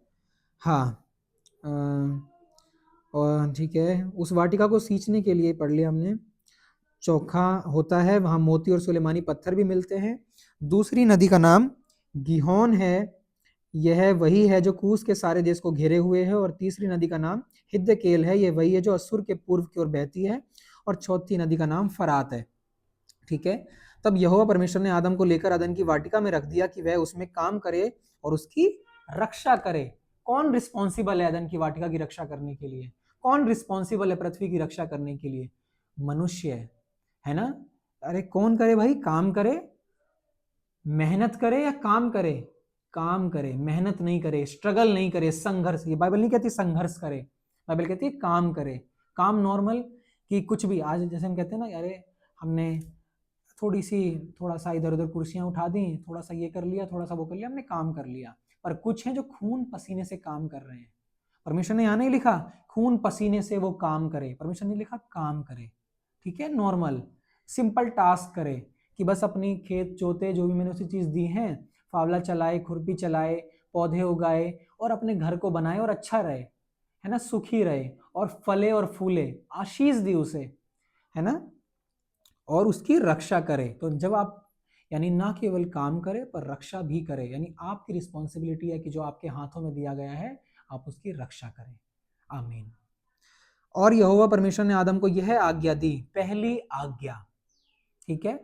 हाँ, और ठीक है, उस वाटिका को सींचने के लिए पढ़ लिया हमने। चोखा होता है, वहां मोती और सुलेमानी पत्थर भी मिलते हैं। दूसरी नदी का नाम गिहोन है, यह वही है जो कूश के सारे देश को घेरे हुए है। और तीसरी नदी का नाम हिद्दकेल है, यह वही है जो अश्शूर के पूर्व की ओर बहती है। और चौथी नदी का नाम फरात है। ठीक है। तब यहोवा परमेश्वर ने आदम को लेकर अदन की वाटिका में रख दिया कि वह उसमें काम करे और उसकी रक्षा करे। कौन रिस्पॉन्सिबल है अदन की वाटिका की रक्षा करने के लिए? कौन रिस्पॉन्सिबल है पृथ्वी की रक्षा करने के लिए? मनुष्य है ना। अरे कौन करे भाई? काम करे, मेहनत करे या काम करे? काम करे, मेहनत नहीं करे, स्ट्रगल नहीं करे, संघर्ष। ये बाइबल नहीं कहती संघर्ष करे, बाइबल कहती है काम करे। काम नॉर्मल कि कुछ भी, आज जैसे हम कहते हैं ना, अरे हमने थोड़ा सा इधर उधर कुर्सियां उठा दी, थोड़ा सा ये कर लिया, थोड़ा सा वो कर लिया, हमने काम कर लिया। पर कुछ हैं जो खून पसीने से काम कर रहे हैं। परमेश्वर ने यहाँ नहीं लिखा खून पसीने से वो काम करे, परमेश्वर ने लिखा काम करे। ठीक है, नॉर्मल सिंपल टास्क करे कि बस अपनी खेत जोते, जो भी मैंने उसी चीज दी है, फावला चलाए, खुरपी चलाए, पौधे उगाए और अपने घर को बनाए और अच्छा रहे, है ना, सुखी रहे और फले और फूले, आशीष दी उसे, है ना, और उसकी रक्षा करे। तो जब आप यानी ना केवल काम करे पर रक्षा भी करे, यानी आपकी रिस्पॉन्सिबिलिटी है कि जो आपके हाथों में दिया गया है आप उसकी रक्षा करें। आमीन। और यहोवा परमेश्वर ने आदम को यह आज्ञा दी, पहली आज्ञा, ठीक है,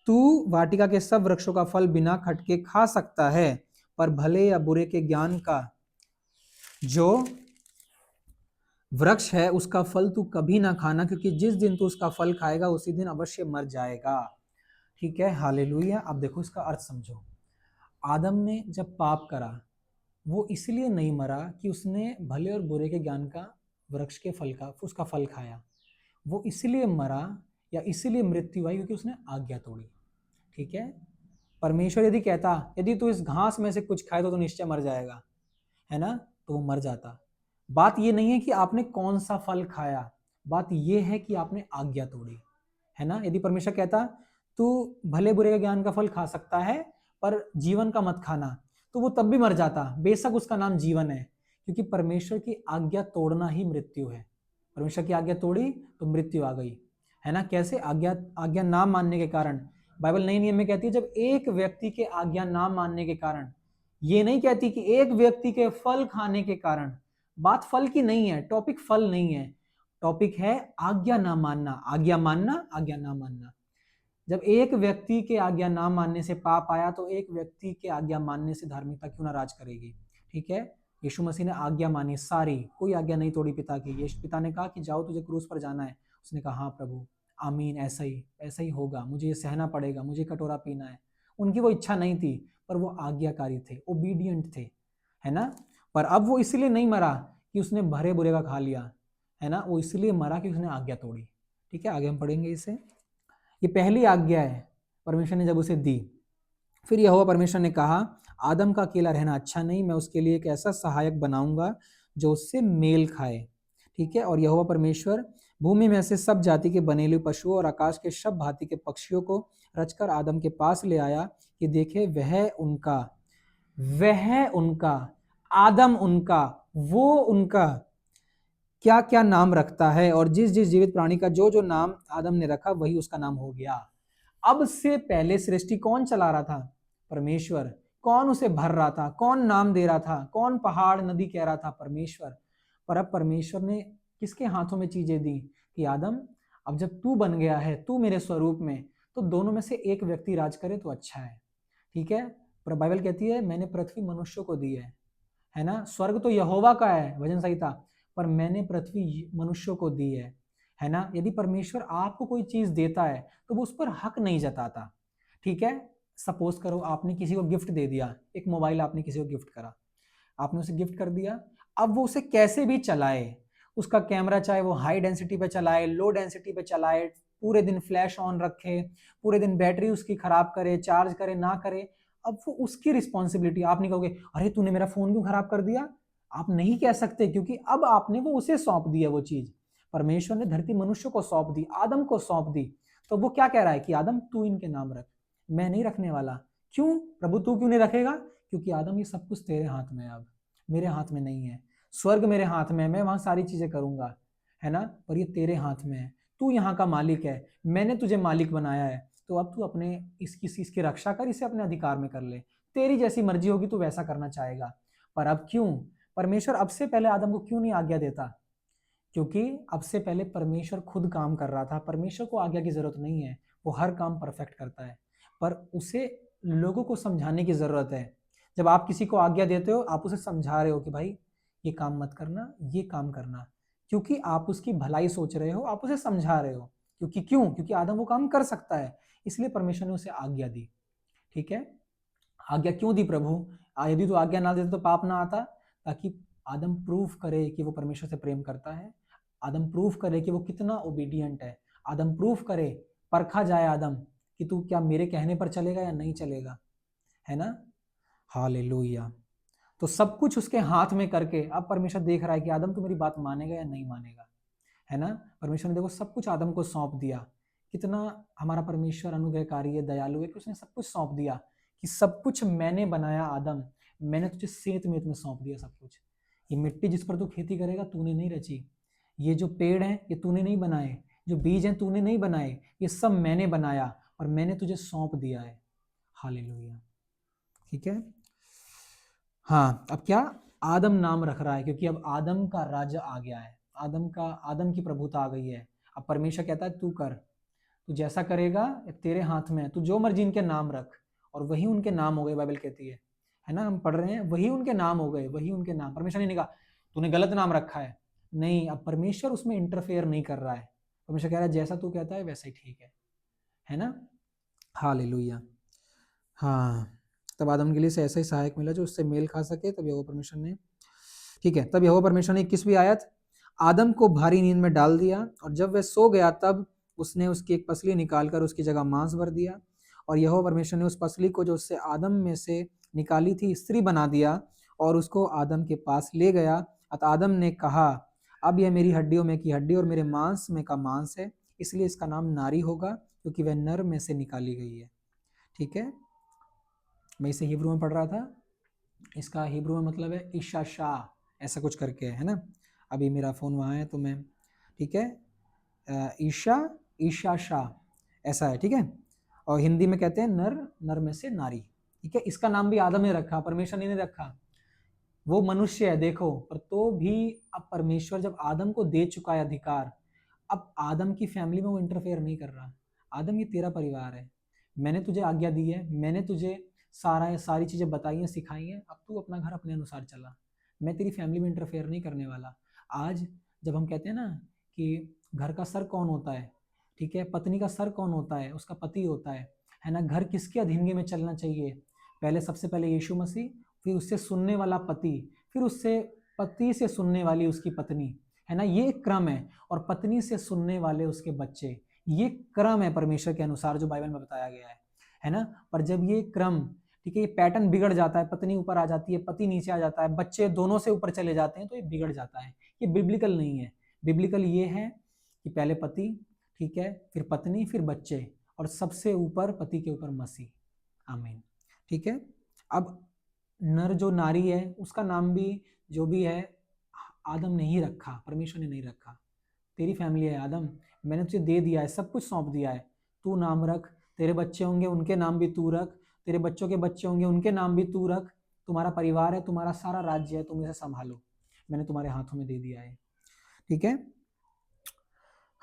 तू वाटिका के सब वृक्षों का फल बिना खटके खा सकता है, पर भले या बुरे के ज्ञान का जो वृक्ष है उसका फल तू कभी ना खाना, क्योंकि जिस दिन तू उसका फल खाएगा उसी दिन अवश्य मर जाएगा। ठीक है, हालेलुया। अब देखो इसका अर्थ समझो। आदम ने जब पाप करा वो इसलिए नहीं मरा कि उसने भले और बुरे के ज्ञान का वृक्ष के फल का उसका फल खाया, वो इसलिए मरा या इसलिए मृत्यु आई क्योंकि उसने आज्ञा तोड़ी। ठीक है, परमेश्वर यदि कहता यदि तू इस घास में से कुछ खाए तो निश्चय मर जाएगा, है ना, तो वो मर जाता। बात ये नहीं है कि आपने कौन सा फल खाया, बात ये है कि आपने आज्ञा तोड़ी, है ना। यदि परमेश्वर कहता तू भले बुरे का ज्ञान का फल खा सकता है पर जीवन का मत खाना, तो वो तब भी मर जाता, बेशक उसका नाम जीवन है, क्योंकि परमेश्वर की आज्ञा तोड़ना ही मृत्यु है। परमेश्वर की आज्ञा तोड़ी तो मृत्यु आ गई, है ना। कैसे? आज्ञा आज्ञा ना मानने के कारण। बाइबल नए नियम में कहती है जब एक व्यक्ति के आज्ञा ना मानने के कारण, ये नहीं कहती कि एक व्यक्ति के फल खाने के कारण। बात फल की नहीं है, टॉपिक फल नहीं है, टॉपिक है आज्ञा ना मानना, आज्ञा मानना, आज्ञा ना मानना। जब एक व्यक्ति के आज्ञा ना मानने से पाप आया तो एक व्यक्ति के आज्ञा मानने से धार्मिकता क्यों ना राज करेगी। ठीक है, यीशु मसीह ने आज्ञा मानी सारी, कोई आज्ञा नहीं तोड़ी पिता की। यीशु पिता ने कहा कि जाओ तुझे क्रूस पर जाना है, उसने कहा हाँ प्रभु, आमीन, ऐसा ही होगा, मुझे ये सहना पड़ेगा, मुझे कटोरा पीना है। उनकी वो इच्छा नहीं थी पर वो आज्ञाकारी थे, ओबीडियंट थे, है ना। पर अब वो इसलिए नहीं मरा कि उसने भरे बुरे का खा लिया, है ना, वो इसलिए मरा कि उसने आज्ञा तोड़ी। ठीक है, आगे हम पढ़ेंगे इसे। ये पहली आज्ञा है परमेश्वर ने जब उसे दी। फिर यहोवा परमेश्वर ने कहा आदम का अकेला रहना अच्छा नहीं, मैं उसके लिए एक ऐसा सहायक बनाऊंगा जो उससे मेल खाए। ठीक है, और यहोवा परमेश्वर भूमि में से सब जाति के बनेलुए पशुओं और आकाश के सब भांति के पक्षियों को रचकर आदम के पास ले आया कि देखे वह उनका आदम उनका वो उनका क्या क्या नाम रखता है। और जिस जिस जीवित प्राणी का जो जो नाम आदम ने रखा वही उसका नाम हो गया। अब से पहले सृष्टि कौन चला रहा था? परमेश्वर। कौन उसे भर रहा था? कौन नाम दे रहा था? कौन पहाड़ नदी कह रहा था? परमेश्वर। पर अब परमेश्वर ने किसके हाथों में चीजें दी कि आदम, अब जब तू बन गया है, तू मेरे स्वरूप में, तो दोनों में से एक व्यक्ति राज करे तो अच्छा है। ठीक है, पर बाइबल कहती है मैंने पृथ्वी मनुष्य को दी है ना। स्वर्ग तो यहोवा का है, भजन संहिता, पर मैंने पृथ्वी मनुष्यों को दी है ना। यदि परमेश्वर आपको कोई चीज देता है तो वो उस पर हक नहीं जताता। ठीक है, सपोज करो आपने किसी को गिफ्ट दे दिया, एक मोबाइल आपने किसी को गिफ्ट करा, आपने उसे गिफ्ट कर दिया, अब वो उसे कैसे भी चलाए, उसका कैमरा चाहे वो हाई डेंसिटी पे चलाए, लो डेंसिटी पे चलाए, पूरे दिन फ्लैश ऑन रखे, पूरे दिन बैटरी उसकी खराब करे, चार्ज करे ना करे, अब वो उसकी रिस्पॉन्सिबिलिटी। आप नहीं कहोगे अरे तूने मेरा फोन क्यों खराब कर दिया, आप नहीं कह सकते, क्योंकि अब आपने वो उसे सौंप दिया वो चीज। परमेश्वर ने धरती मनुष्य को सौंप दी, आदम को सौंप दी, तो वो क्या कह रहा है कि आदम तू इनके नाम रख, मैं नहीं रखने वाला। क्यों प्रभु, तू क्यों नहीं रखेगा? क्योंकि आदम ये सब कुछ तेरे हाथ में है, अब मेरे हाथ में नहीं है। स्वर्ग मेरे हाथ में है, मैं वहां सारी चीजें करूंगा, है ना, पर ये तेरे हाथ में है, तू यहाँ का मालिक है, मैंने तुझे मालिक बनाया है, तो अब तू अपने इसकी रक्षा कर, इसे अपने अधिकार में कर ले, तेरी जैसी मर्जी होगी तू वैसा करना चाहेगा। पर अब क्यों परमेश्वर अब से पहले आदम को क्यों नहीं आज्ञा देता? क्योंकि अब से पहले परमेश्वर खुद काम कर रहा था, परमेश्वर को आज्ञा की जरूरत नहीं है, वो हर काम परफेक्ट करता है, पर उसे लोगों को समझाने की जरूरत है। जब आप किसी को आज्ञा देते हो, आप उसे समझा रहे हो कि भाई ये काम मत करना, ये काम करना, क्योंकि आप उसकी भलाई सोच रहे हो, आप उसे समझा रहे हो। क्योंकि आदम वो काम कर सकता है, इसलिए परमेश्वर ने उसे आज्ञा दी। ठीक है, आज्ञा क्यों दी प्रभु? यदि तो आज्ञा ना देते तो पाप ना आता, ताकि आदम प्रूफ करे कि वो परमेश्वर से प्रेम करता है, आदम प्रूफ करे कि वो कितना ओबीडियंट है, आदम प्रूफ करे, परखा जाए आदम कि तू क्या मेरे कहने पर चलेगा या नहीं चलेगा, है ना। हालेलुया। तो सब कुछ उसके हाथ में करके अब परमेश्वर देख रहा है कि आदम तू मेरी बात मानेगा या नहीं मानेगा, है ना। परमेश्वर ने देखो सब कुछ आदम को सौंप दिया। कितना हमारा परमेश्वर अनुग्रहकारी है, दयालु है कि उसने सब कुछ सौंप दिया, कि सब कुछ मैंने बनाया आदम, मैंने तुझे सेत मेत में सौंप दिया सब कुछ। ये मिट्टी जिस पर तू खेती करेगा तूने नहीं रची, ये जो पेड़ हैं ये तूने नहीं बनाए, जो बीज हैं तूने नहीं बनाए, ये सब मैंने बनाया और मैंने तुझे सौंप दिया है। हालेलुया। ठीक है, हाँ, अब क्या, आदम नाम रख रहा है, क्योंकि अब आदम का राज्य आ गया है, आदम की प्रभुता आ गई है। अब परमेश्वर कहता है तू कर, तू जैसा करेगा तेरे हाथ में है, तू जो मर्जी इनके नाम रख, और वही उनके नाम हो गए, बाइबल कहती है ना, हम पढ़ रहे हैं, वही उनके नाम हो गए, वही उनके नाम। परमेश्वर ने नहीं कहा तूने गलत नाम रखा है, नहीं, अब परमेश्वर उसमें इंटरफेयर नहीं कर रहा है, परमेश्वर कह रहा है जैसा तू कहता है वैसा ही ठीक है ना। हालेलुया। हाँ, तब आदम के लिए से ऐसा ही सहायक मिला जो उससे मेल खा सके, तब यहोवा परमेश्वर ने, ठीक है, तब यहोवा परमेश्वर ने 21वीं आयत, आदम को भारी नींद में डाल दिया, और जब वह सो गया तब उसने उसकी एक पसली निकालकर उसकी जगह मांस भर दिया, और यहोवा परमेश्वर ने उस पसली को जो उससे आदम में से निकाली थी स्त्री बना दिया और उसको आदम के पास ले गया। अतः आदम ने कहा अब यह मेरी हड्डियों में की हड्डी और मेरे मांस में का मांस है, इसलिए इसका नाम नारी होगा, क्योंकि वह नर में से निकाली गई है। ठीक है, मैं इसे हिब्रू में पढ़ रहा था, इसका हिब्रू में मतलब है ईशा शाह, ऐसा कुछ करके है ना। अभी मेरा फ़ोन वहाँ है तो मैं, ठीक है, ईशा शाह ऐसा है, ठीक है। और हिंदी में कहते हैं नर, नर में से नारी। ठीक है, इसका नाम भी आदम ने रखा, परमेश्वर ने नहीं रखा, वो मनुष्य है देखो, पर तो भी अब परमेश्वर जब आदम को दे चुका है अधिकार, अब आदम की फैमिली में वो इंटरफेयर नहीं कर रहा। आदम ये तेरा परिवार है, मैंने तुझे आज्ञा दी है, मैंने तुझे सारी चीज़ें बताई हैं, सिखाई हैं, अब तू अपना घर अपने अनुसार चला, मैं तेरी फैमिली में इंटरफेयर नहीं करने वाला। आज जब हम कहते हैं ना कि घर का सर कौन होता है, ठीक है, पत्नी का सर कौन होता है, उसका पति होता है ना। घर किसके अधीनगी में चलना चाहिए? पहले, सबसे पहले यीशु मसीह, फिर उससे सुनने वाला पति, फिर उससे पति से सुनने वाली उसकी पत्नी, है ना, ये एक क्रम है। और पत्नी से सुनने वाले उसके बच्चे, ये क्रम है परमेश्वर के अनुसार जो बाइबल में बताया गया है ना। पर जब ये क्रम, ठीक है, ये पैटर्न बिगड़ जाता है, पत्नी ऊपर आ जाती है, पति नीचे आ जाता है, बच्चे दोनों से ऊपर चले जाते हैं, तो ये बिगड़ जाता है, ये बिब्लिकल नहीं है। बिब्लिकल ये है कि पहले पति, ठीक है, फिर पत्नी, फिर बच्चे, और सबसे ऊपर पति के ऊपर मसीह। आमीन। ठीक है, अब नर जो नारी है उसका नाम भी जो भी है आदम ने ही रखा, परमेश्वर ने नहीं रखा। तेरी फैमिली है आदम, मैंने तुझे दे दिया है, सब कुछ सौंप दिया है, तू नाम रख, तेरे बच्चे होंगे उनके नाम भी तू रख, तेरे बच्चों के बच्चे होंगे उनके नाम भी तू रख, तुम्हारा परिवार है, तुम्हारा सारा राज्य है, तुम इसे संभालो, मैंने तुम्हारे हाथों में दे दिया है। ठीक है।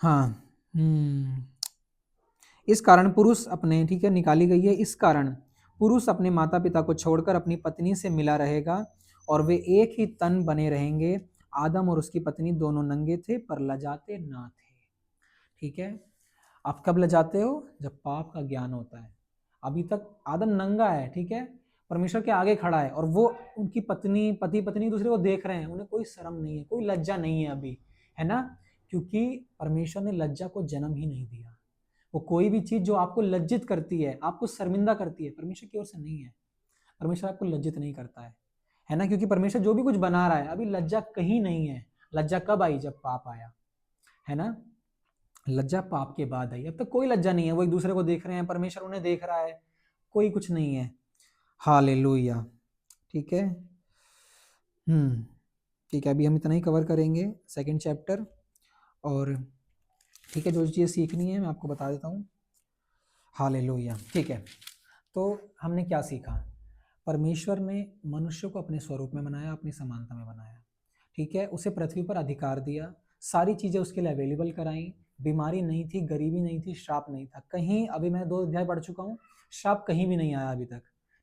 हाँ। इस कारण पुरुष अपने, ठीक है, निकाली गई है, इस कारण पुरुष अपने माता पिता को छोड़कर अपनी पत्नी से मिला रहेगा और वे एक ही तन बने रहेंगे। आदम और उसकी पत्नी दोनों नंगे थे पर लजाते ना थे। ठीक है। आप कब लजाते हो? जब पाप का ज्ञान होता है। अभी तक आदम नंगा है, ठीक है, परमेश्वर के आगे खड़ा है और वो उनकी पत्नी, पति पत्नी दूसरे को देख रहे हैं, उन्हें कोई शर्म नहीं है, कोई लज्जा नहीं है अभी, है ना, क्योंकि परमेश्वर ने लज्जा को जन्म ही नहीं दिया। वो कोई भी चीज जो आपको लज्जित करती है, आपको शर्मिंदा करती है, परमेश्वर की ओर से नहीं है। परमेश्वर आपको लज्जित नहीं करता है ना, क्योंकि परमेश्वर जो भी कुछ बना रहा है अभी लज्जा कहीं नहीं है। लज्जा कब आई? जब पाप आया, है ना, लज्जा पाप के बाद आई। अब तक कोई लज्जा नहीं है, वो एक दूसरे को देख रहे हैं, परमेश्वर उन्हें देख रहा है, कोई कुछ नहीं है। हालेलुया। ठीक है। ठीक है, अभी हम इतना ही कवर करेंगे सेकंड चैप्टर। और ठीक है, जो चीज़ सीखनी है मैं आपको बता देता हूँ। हालेलुया। ठीक है, तो हमने क्या सीखा? परमेश्वर ने मनुष्य को अपने स्वरूप में बनाया, अपनी समानता में बनाया, ठीक है, उसे पृथ्वी पर अधिकार दिया, सारी चीज़ें उसके लिए अवेलेबल कराई, बीमारी नहीं थी, गरीबी नहीं थी, श्राप नहीं था कहीं। अभी मैं 2 अध्याय पढ़ चुका हूँ, श्राप कहीं भी नहीं आया अभी तक।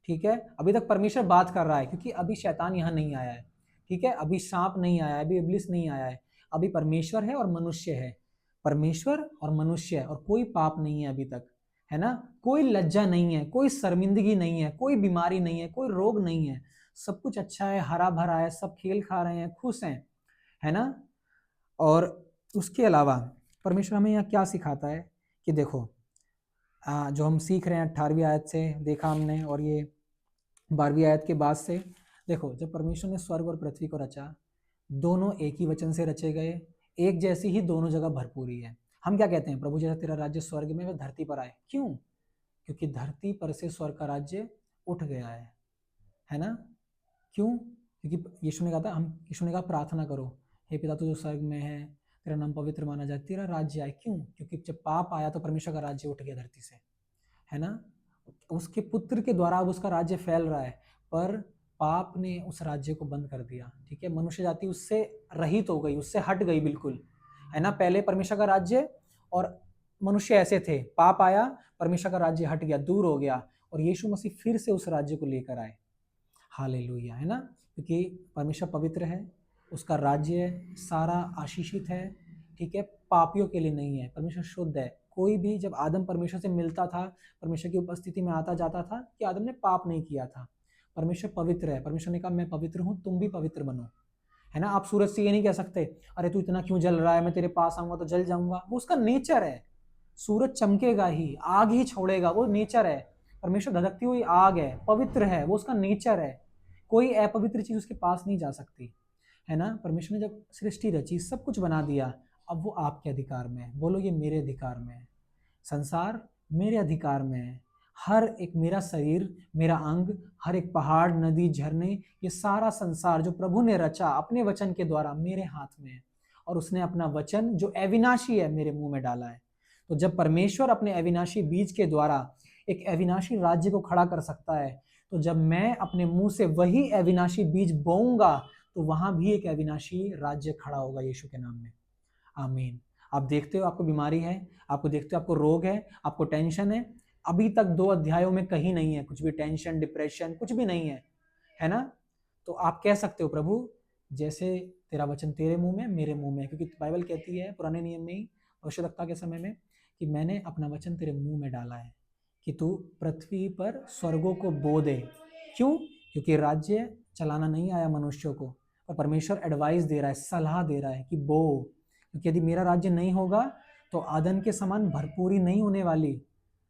ठीक है, अभी तक परमेश्वर बात कर रहा है, क्योंकि अभी शैतान यहाँ नहीं आया है। ठीक है, अभी सांप नहीं आया है, अभी इब्लिस नहीं आया है, अभी परमेश्वर है और मनुष्य है, परमेश्वर और मनुष्य है, और कोई पाप नहीं है अभी तक, है ना, कोई लज्जा नहीं है, कोई शर्मिंदगी नहीं है, कोई बीमारी नहीं है, कोई रोग नहीं है, सब कुछ अच्छा है, हरा भरा है, सब खेल खा रहे हैं, खुश हैं, है ना। और उसके अलावा परमेश्वर हमें यहाँ क्या सिखाता है कि देखो, जो हम सीख रहे हैं 18वीं आयत से देखा हमने, और ये 12वीं आयत के बाद से देखो, जब परमेश्वर ने स्वर्ग और पृथ्वी को रचा, दोनों एक ही वचन से रचे गए, एक जैसी ही दोनों जगह भरपूरी है। हम क्या कहते हैं? प्रभु जैसा तेरा राज्य स्वर्ग में व धरती पर आए। क्यों? क्योंकि धरती पर से स्वर्ग का राज्य उठ गया है ना। क्यों? क्योंकि यीशु ने कहा था, हम यीशु ने कहा प्रार्थना करो, हे पिता तू जो स्वर्ग में है, तेरा नाम पवित्र माना जाए, तेरा राज्य आए। क्यों? क्योंकि जब पाप आया तो परमेश्वर का राज्य उठ गया धरती से, है ना। उसके पुत्र के द्वारा अब उसका राज्य फैल रहा है, पर पाप ने उस राज्य को बंद कर दिया। ठीक है, मनुष्य जाति उससे रहित हो गई, उससे हट गई बिल्कुल, है ना। पहले परमेश्वर का राज्य और मनुष्य ऐसे थे, पाप आया, परमेश्वर का राज्य हट गया, दूर हो गया, और यीशु मसीह फिर से उस राज्य को लेकर आए। हालेलुया, है ना, क्योंकि परमेश्वर पवित्र है, उसका राज्य सारा आशीषित है। ठीक है, पापियों के लिए नहीं है, परमेश्वर शुद्ध है। कोई भी जब आदम परमेश्वर से मिलता था, परमेश्वर की उपस्थिति में आता जाता था, कि आदम ने पाप नहीं किया था। परमेश्वर पवित्र है, परमेश्वर ने कहा मैं पवित्र हूँ, तुम भी पवित्र बनो, है ना। आप सूरज से ये नहीं कह सकते अरे तू इतना क्यों जल रहा है, मैं तेरे पास आऊंगा तो जल जाऊंगा, वो उसका नेचर है। सूरज चमकेगा ही, आग ही छोड़ेगा, वो नेचर है। परमेश्वर धधकती हुई आग है, पवित्र है, वो उसका नेचर है, कोई अपवित्र चीज उसके पास नहीं जा सकती, है ना। परमेश्वर ने जब सृष्टि रची, सब कुछ बना दिया, अब वो आपके अधिकार में है। बोलो ये मेरे अधिकार में है, संसार मेरे अधिकार में है, हर एक मेरा शरीर, मेरा अंग, हर एक पहाड़, नदी, झरने, ये सारा संसार जो प्रभु ने रचा अपने वचन के द्वारा मेरे हाथ में है, और उसने अपना वचन जो अविनाशी है मेरे मुंह में डाला है। तो जब परमेश्वर अपने अविनाशी बीज के द्वारा एक अविनाशी राज्य को खड़ा कर सकता है, तो जब मैं अपने मुंह से वही अविनाशी बीज बोऊंगा, तो वहां भी एक अविनाशी राज्य खड़ा होगा यीशु के नाम में। आमीन। आप देखते हो आपको बीमारी है, आपको देखते हो आपको रोग है, आपको टेंशन है, अभी तक 2 अध्यायों में कहीं नहीं है कुछ भी टेंशन, डिप्रेशन, कुछ भी नहीं है ना। तो आप कह सकते हो प्रभु जैसे तेरा वचन तेरे मुंह में, मेरे मुंह में, क्योंकि बाइबल कहती है पुराने नियम में ही, भविष्यवक्ता के समय में, कि मैंने अपना वचन तेरे मुंह में डाला है, कि तू पृथ्वी पर स्वर्गों को बो दे। क्यों? क्योंकि राज्य चलाना नहीं आया मनुष्यों को, और परमेश्वर एडवाइस दे रहा है, सलाह दे रहा है कि बो, क्योंकि यदि मेरा राज्य नहीं होगा तो आदन के समान भरपूरी नहीं होने वाली,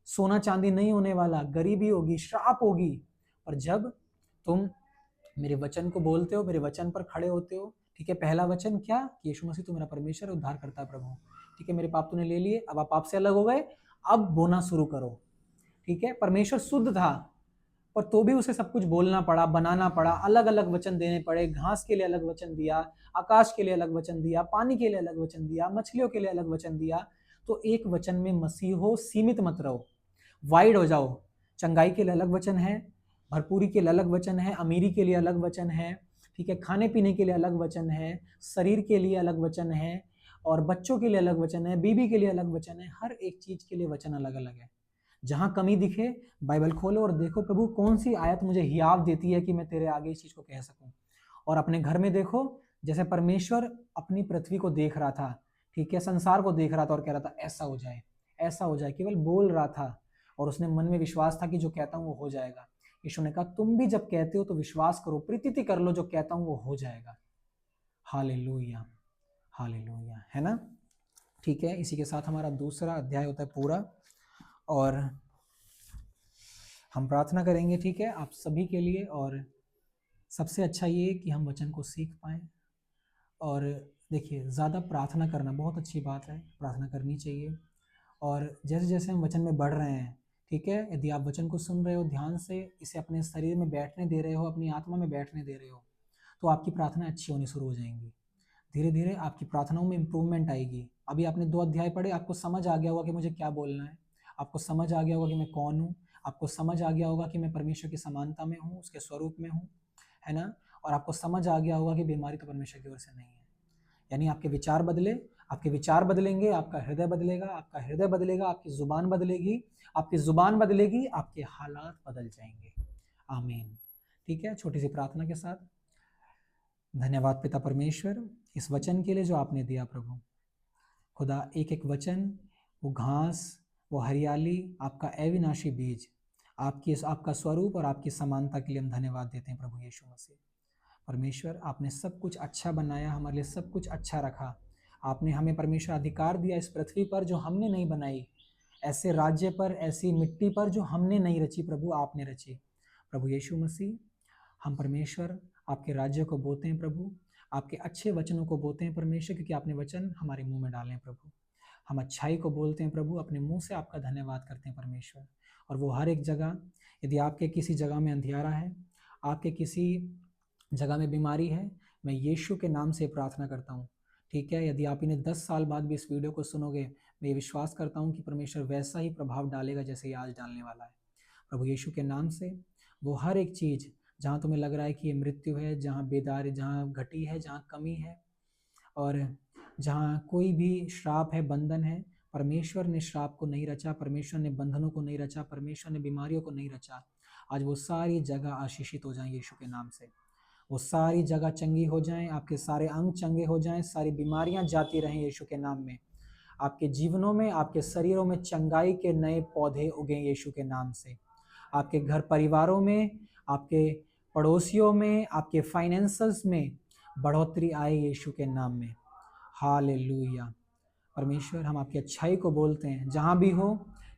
सोना चांदी नहीं होने वाला, गरीबी होगी, श्राप होगी। और जब तुम मेरे वचन को बोलते हो, मेरे वचन पर खड़े होते हो, ठीक है, पहला वचन क्या? कि यीशु मसीह तू मेरा परमेश्वर उद्धार करता है प्रभु, ठीक है, मेरे पाप तूने ले लिए, अब आप पाप से अलग हो गए, अब बोना शुरू करो। ठीक है, परमेश्वर शुद्ध था, पर तो भी उसे सब कुछ बोलना पड़ा, बनाना पड़ा, अलग अलग वचन देने पड़े। घास के लिए अलग वचन दिया, आकाश के लिए अलग वचन दिया, पानी के लिए अलग वचन दिया, मछलियों के लिए अलग वचन दिया। तो एक वचन में मसीह हो, सीमित मत रहो। वाइड हो जाओ। चंगाई के लिए अलग वचन है, भरपूरी के लिए अलग वचन है, अमीरी के लिए अलग वचन है, ठीक है, खाने पीने के लिए अलग वचन है, शरीर के लिए अलग वचन है, और बच्चों के लिए अलग वचन है, बीबी के लिए अलग वचन है। हर एक चीज के लिए वचन अलग अलग है। जहां कमी दिखे बाइबल खोलो और देखो प्रभु कौन सी आयत मुझे हियाव देती है कि मैं तेरे आगे इस चीज को कह सकूं। और अपने घर में देखो, जैसे परमेश्वर अपनी पृथ्वी को देख रहा था, ठीक है, संसार को देख रहा था और कह रहा था ऐसा हो जाए, ऐसा हो जाए, केवल बोल रहा था और उसने मन में विश्वास था कि जो कहता हूं वो हो जाएगा। यीशु ने कहा तुम भी जब कहते हो तो विश्वास करो, प्रीति कर लो, जो कहता हूं वो हो जाएगा। हालेलुया, हालेलुया, है ना। ठीक है, इसी के साथ हमारा दूसरा अध्याय होता है पूरा, और हम प्रार्थना करेंगे, ठीक है, आप सभी के लिए। और सबसे अच्छा ये कि हम वचन को सीख पाएं। और देखिए, ज़्यादा प्रार्थना करना बहुत अच्छी बात है, प्रार्थना करनी चाहिए। और जैसे जैसे हम वचन में बढ़ रहे हैं, ठीक है, यदि आप वचन को सुन रहे हो ध्यान से, इसे अपने शरीर में बैठने दे रहे हो, अपनी आत्मा में बैठने दे रहे हो, तो आपकी प्रार्थना अच्छी होनी शुरू हो जाएंगी। धीरे धीरे आपकी प्रार्थनाओं में इंप्रूवमेंट आएगी। अभी आपने 2 अध्याय पढ़े, आपको समझ आ गया होगा कि मुझे क्या बोलना है, आपको समझ आ गया होगा कि मैं कौन हूँ, आपको समझ आ गया होगा कि मैं परमेश्वर की समानता में हूँ, उसके स्वरूप में हूँ, है ना। और आपको समझ आ गया होगा कि बीमारी तो परमेश्वर की ओर से नहीं है। यानी आपके विचार बदले, आपके विचार बदलेंगे, आपका हृदय बदलेगा, आपका हृदय बदलेगा, आपकी जुबान बदलेगी, आपकी जुबान बदलेगी, आपके हालात बदल जाएंगे। आमीन। ठीक है, छोटी सी प्रार्थना के साथ। धन्यवाद पिता परमेश्वर इस वचन के लिए जो आपने दिया प्रभु खुदा। एक एक वचन, वो घास, वो हरियाली, आपका अविनाशी बीज, आपका स्वरूप और आपकी समानता के लिए हम धन्यवाद देते हैं प्रभु यीशु मसीह। परमेश्वर आपने सब कुछ अच्छा बनाया, हमारे लिए सब कुछ अच्छा रखा। आपने हमें परमेश्वर अधिकार दिया इस पृथ्वी पर जो हमने नहीं बनाई, ऐसे राज्य पर, ऐसी मिट्टी पर जो हमने नहीं रची, प्रभु आपने रची। प्रभु यीशु मसीह, हम परमेश्वर आपके राज्य को बोते हैं प्रभु, आपके अच्छे वचनों को बोते हैं परमेश्वर, क्योंकि आपने वचन हमारे मुंह में डाले हैं प्रभु। हम अच्छाई को बोलते हैं प्रभु, अपने मुंह से आपका धन्यवाद करते हैं परमेश्वर। और वो हर एक जगह, यदि आपके किसी जगह में अंधियारा है, आपके किसी जगह में बीमारी है, मैं यीशु के नाम से प्रार्थना करता हूँ, ठीक है। यदि आप इन्हें 10 साल बाद भी इस वीडियो को सुनोगे, मैं ये विश्वास करता हूँ कि परमेश्वर वैसा ही प्रभाव डालेगा जैसे ये आज डालने वाला है। प्रभु यीशु के नाम से वो हर एक चीज़ जहाँ तुम्हें लग रहा है कि ये मृत्यु है, जहाँ बेदारी, जहाँ घटी है, जहाँ कमी है, और जहाँ कोई भी श्राप है, बंधन है, परमेश्वर ने श्राप को नहीं रचा, परमेश्वर ने बंधनों को नहीं रचा, परमेश्वर ने बीमारियों को नहीं रचा। आज वो सारी जगह आशीषित हो जाएं यीशु के नाम से। वो सारी जगह चंगी हो जाएं, आपके सारे अंग चंगे हो जाएं, सारी बीमारियां जाती रहें यीशु के नाम में। आपके जीवनों में, आपके शरीरों में चंगाई के नए पौधे उगें यीशु के नाम से। आपके घर परिवारों में, आपके पड़ोसियों में, आपके फाइनेंसेस में बढ़ोतरी आए यीशु के नाम में। हालेलुया। परमेश्वर हम आपकी अच्छाई को बोलते हैं जहाँ भी हो,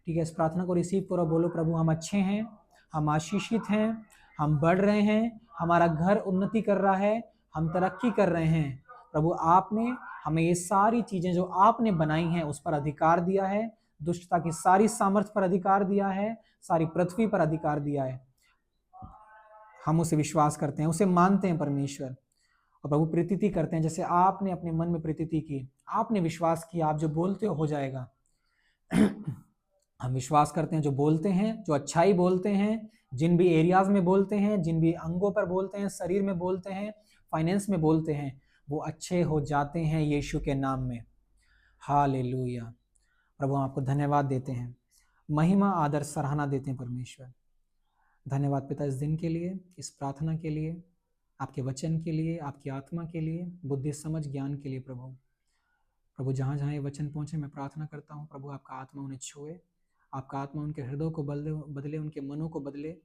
ठीक है। इस प्रार्थना को रिसीव करो, बोलो प्रभु हम अच्छे हैं, हम आशीषित हैं, हम बढ़ रहे हैं, हमारा घर उन्नति कर रहा है, हम तरक्की कर रहे हैं। प्रभु आपने हमें ये सारी चीज़ें जो आपने बनाई हैं उस पर अधिकार दिया है, दुष्टता की सारी सामर्थ्य पर अधिकार दिया है, सारी पृथ्वी पर अधिकार दिया है। हम उसे विश्वास करते हैं, उसे मानते हैं परमेश्वर, और प्रभु प्रीति करते हैं जैसे आपने अपने मन में प्रीति की, आपने विश्वास किया, आप जो बोलते हो जाएगा। हम विश्वास करते हैं जो बोलते हैं, जो अच्छाई बोलते हैं, जिन भी एरियाज में बोलते हैं, जिन भी अंगों पर बोलते हैं, शरीर में बोलते हैं, फाइनेंस में बोलते हैं, वो अच्छे हो जाते हैं यीशु के नाम में। हालेलुया। प्रभु हम आपको धन्यवाद देते हैं, महिमा आदर सराहना देते हैं परमेश्वर। धन्यवाद पिता इस दिन के लिए, इस प्रार्थना के लिए, आपके वचन के लिए, आपकी आत्मा के लिए, बुद्धि समझ ज्ञान के लिए। प्रभु जहाँ जहाँ ये वचन पहुँचे, मैं प्रार्थना करता हूँ प्रभु आपका आत्मा उन्हें छुए, आपका आत्मा उनके हृदय को बदले, उनके मनों को बदले।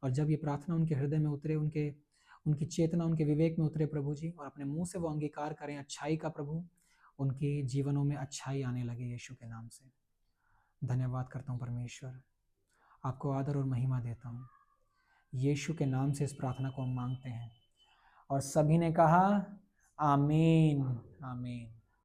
और जब ये प्रार्थना उनके हृदय में उतरे, उनकी चेतना उनके विवेक में उतरे प्रभु जी, और अपने मुंह से वो अंगीकार करें अच्छाई का प्रभु, उनके जीवनों में अच्छाई आने लगे यीशु के नाम से। धन्यवाद करता हूँ परमेश्वर, आपको आदर और महिमा देता हूँ। यीशु के नाम से इस प्रार्थना को हम मांगते हैं, और सभी ने कहा आमीन, आमीन।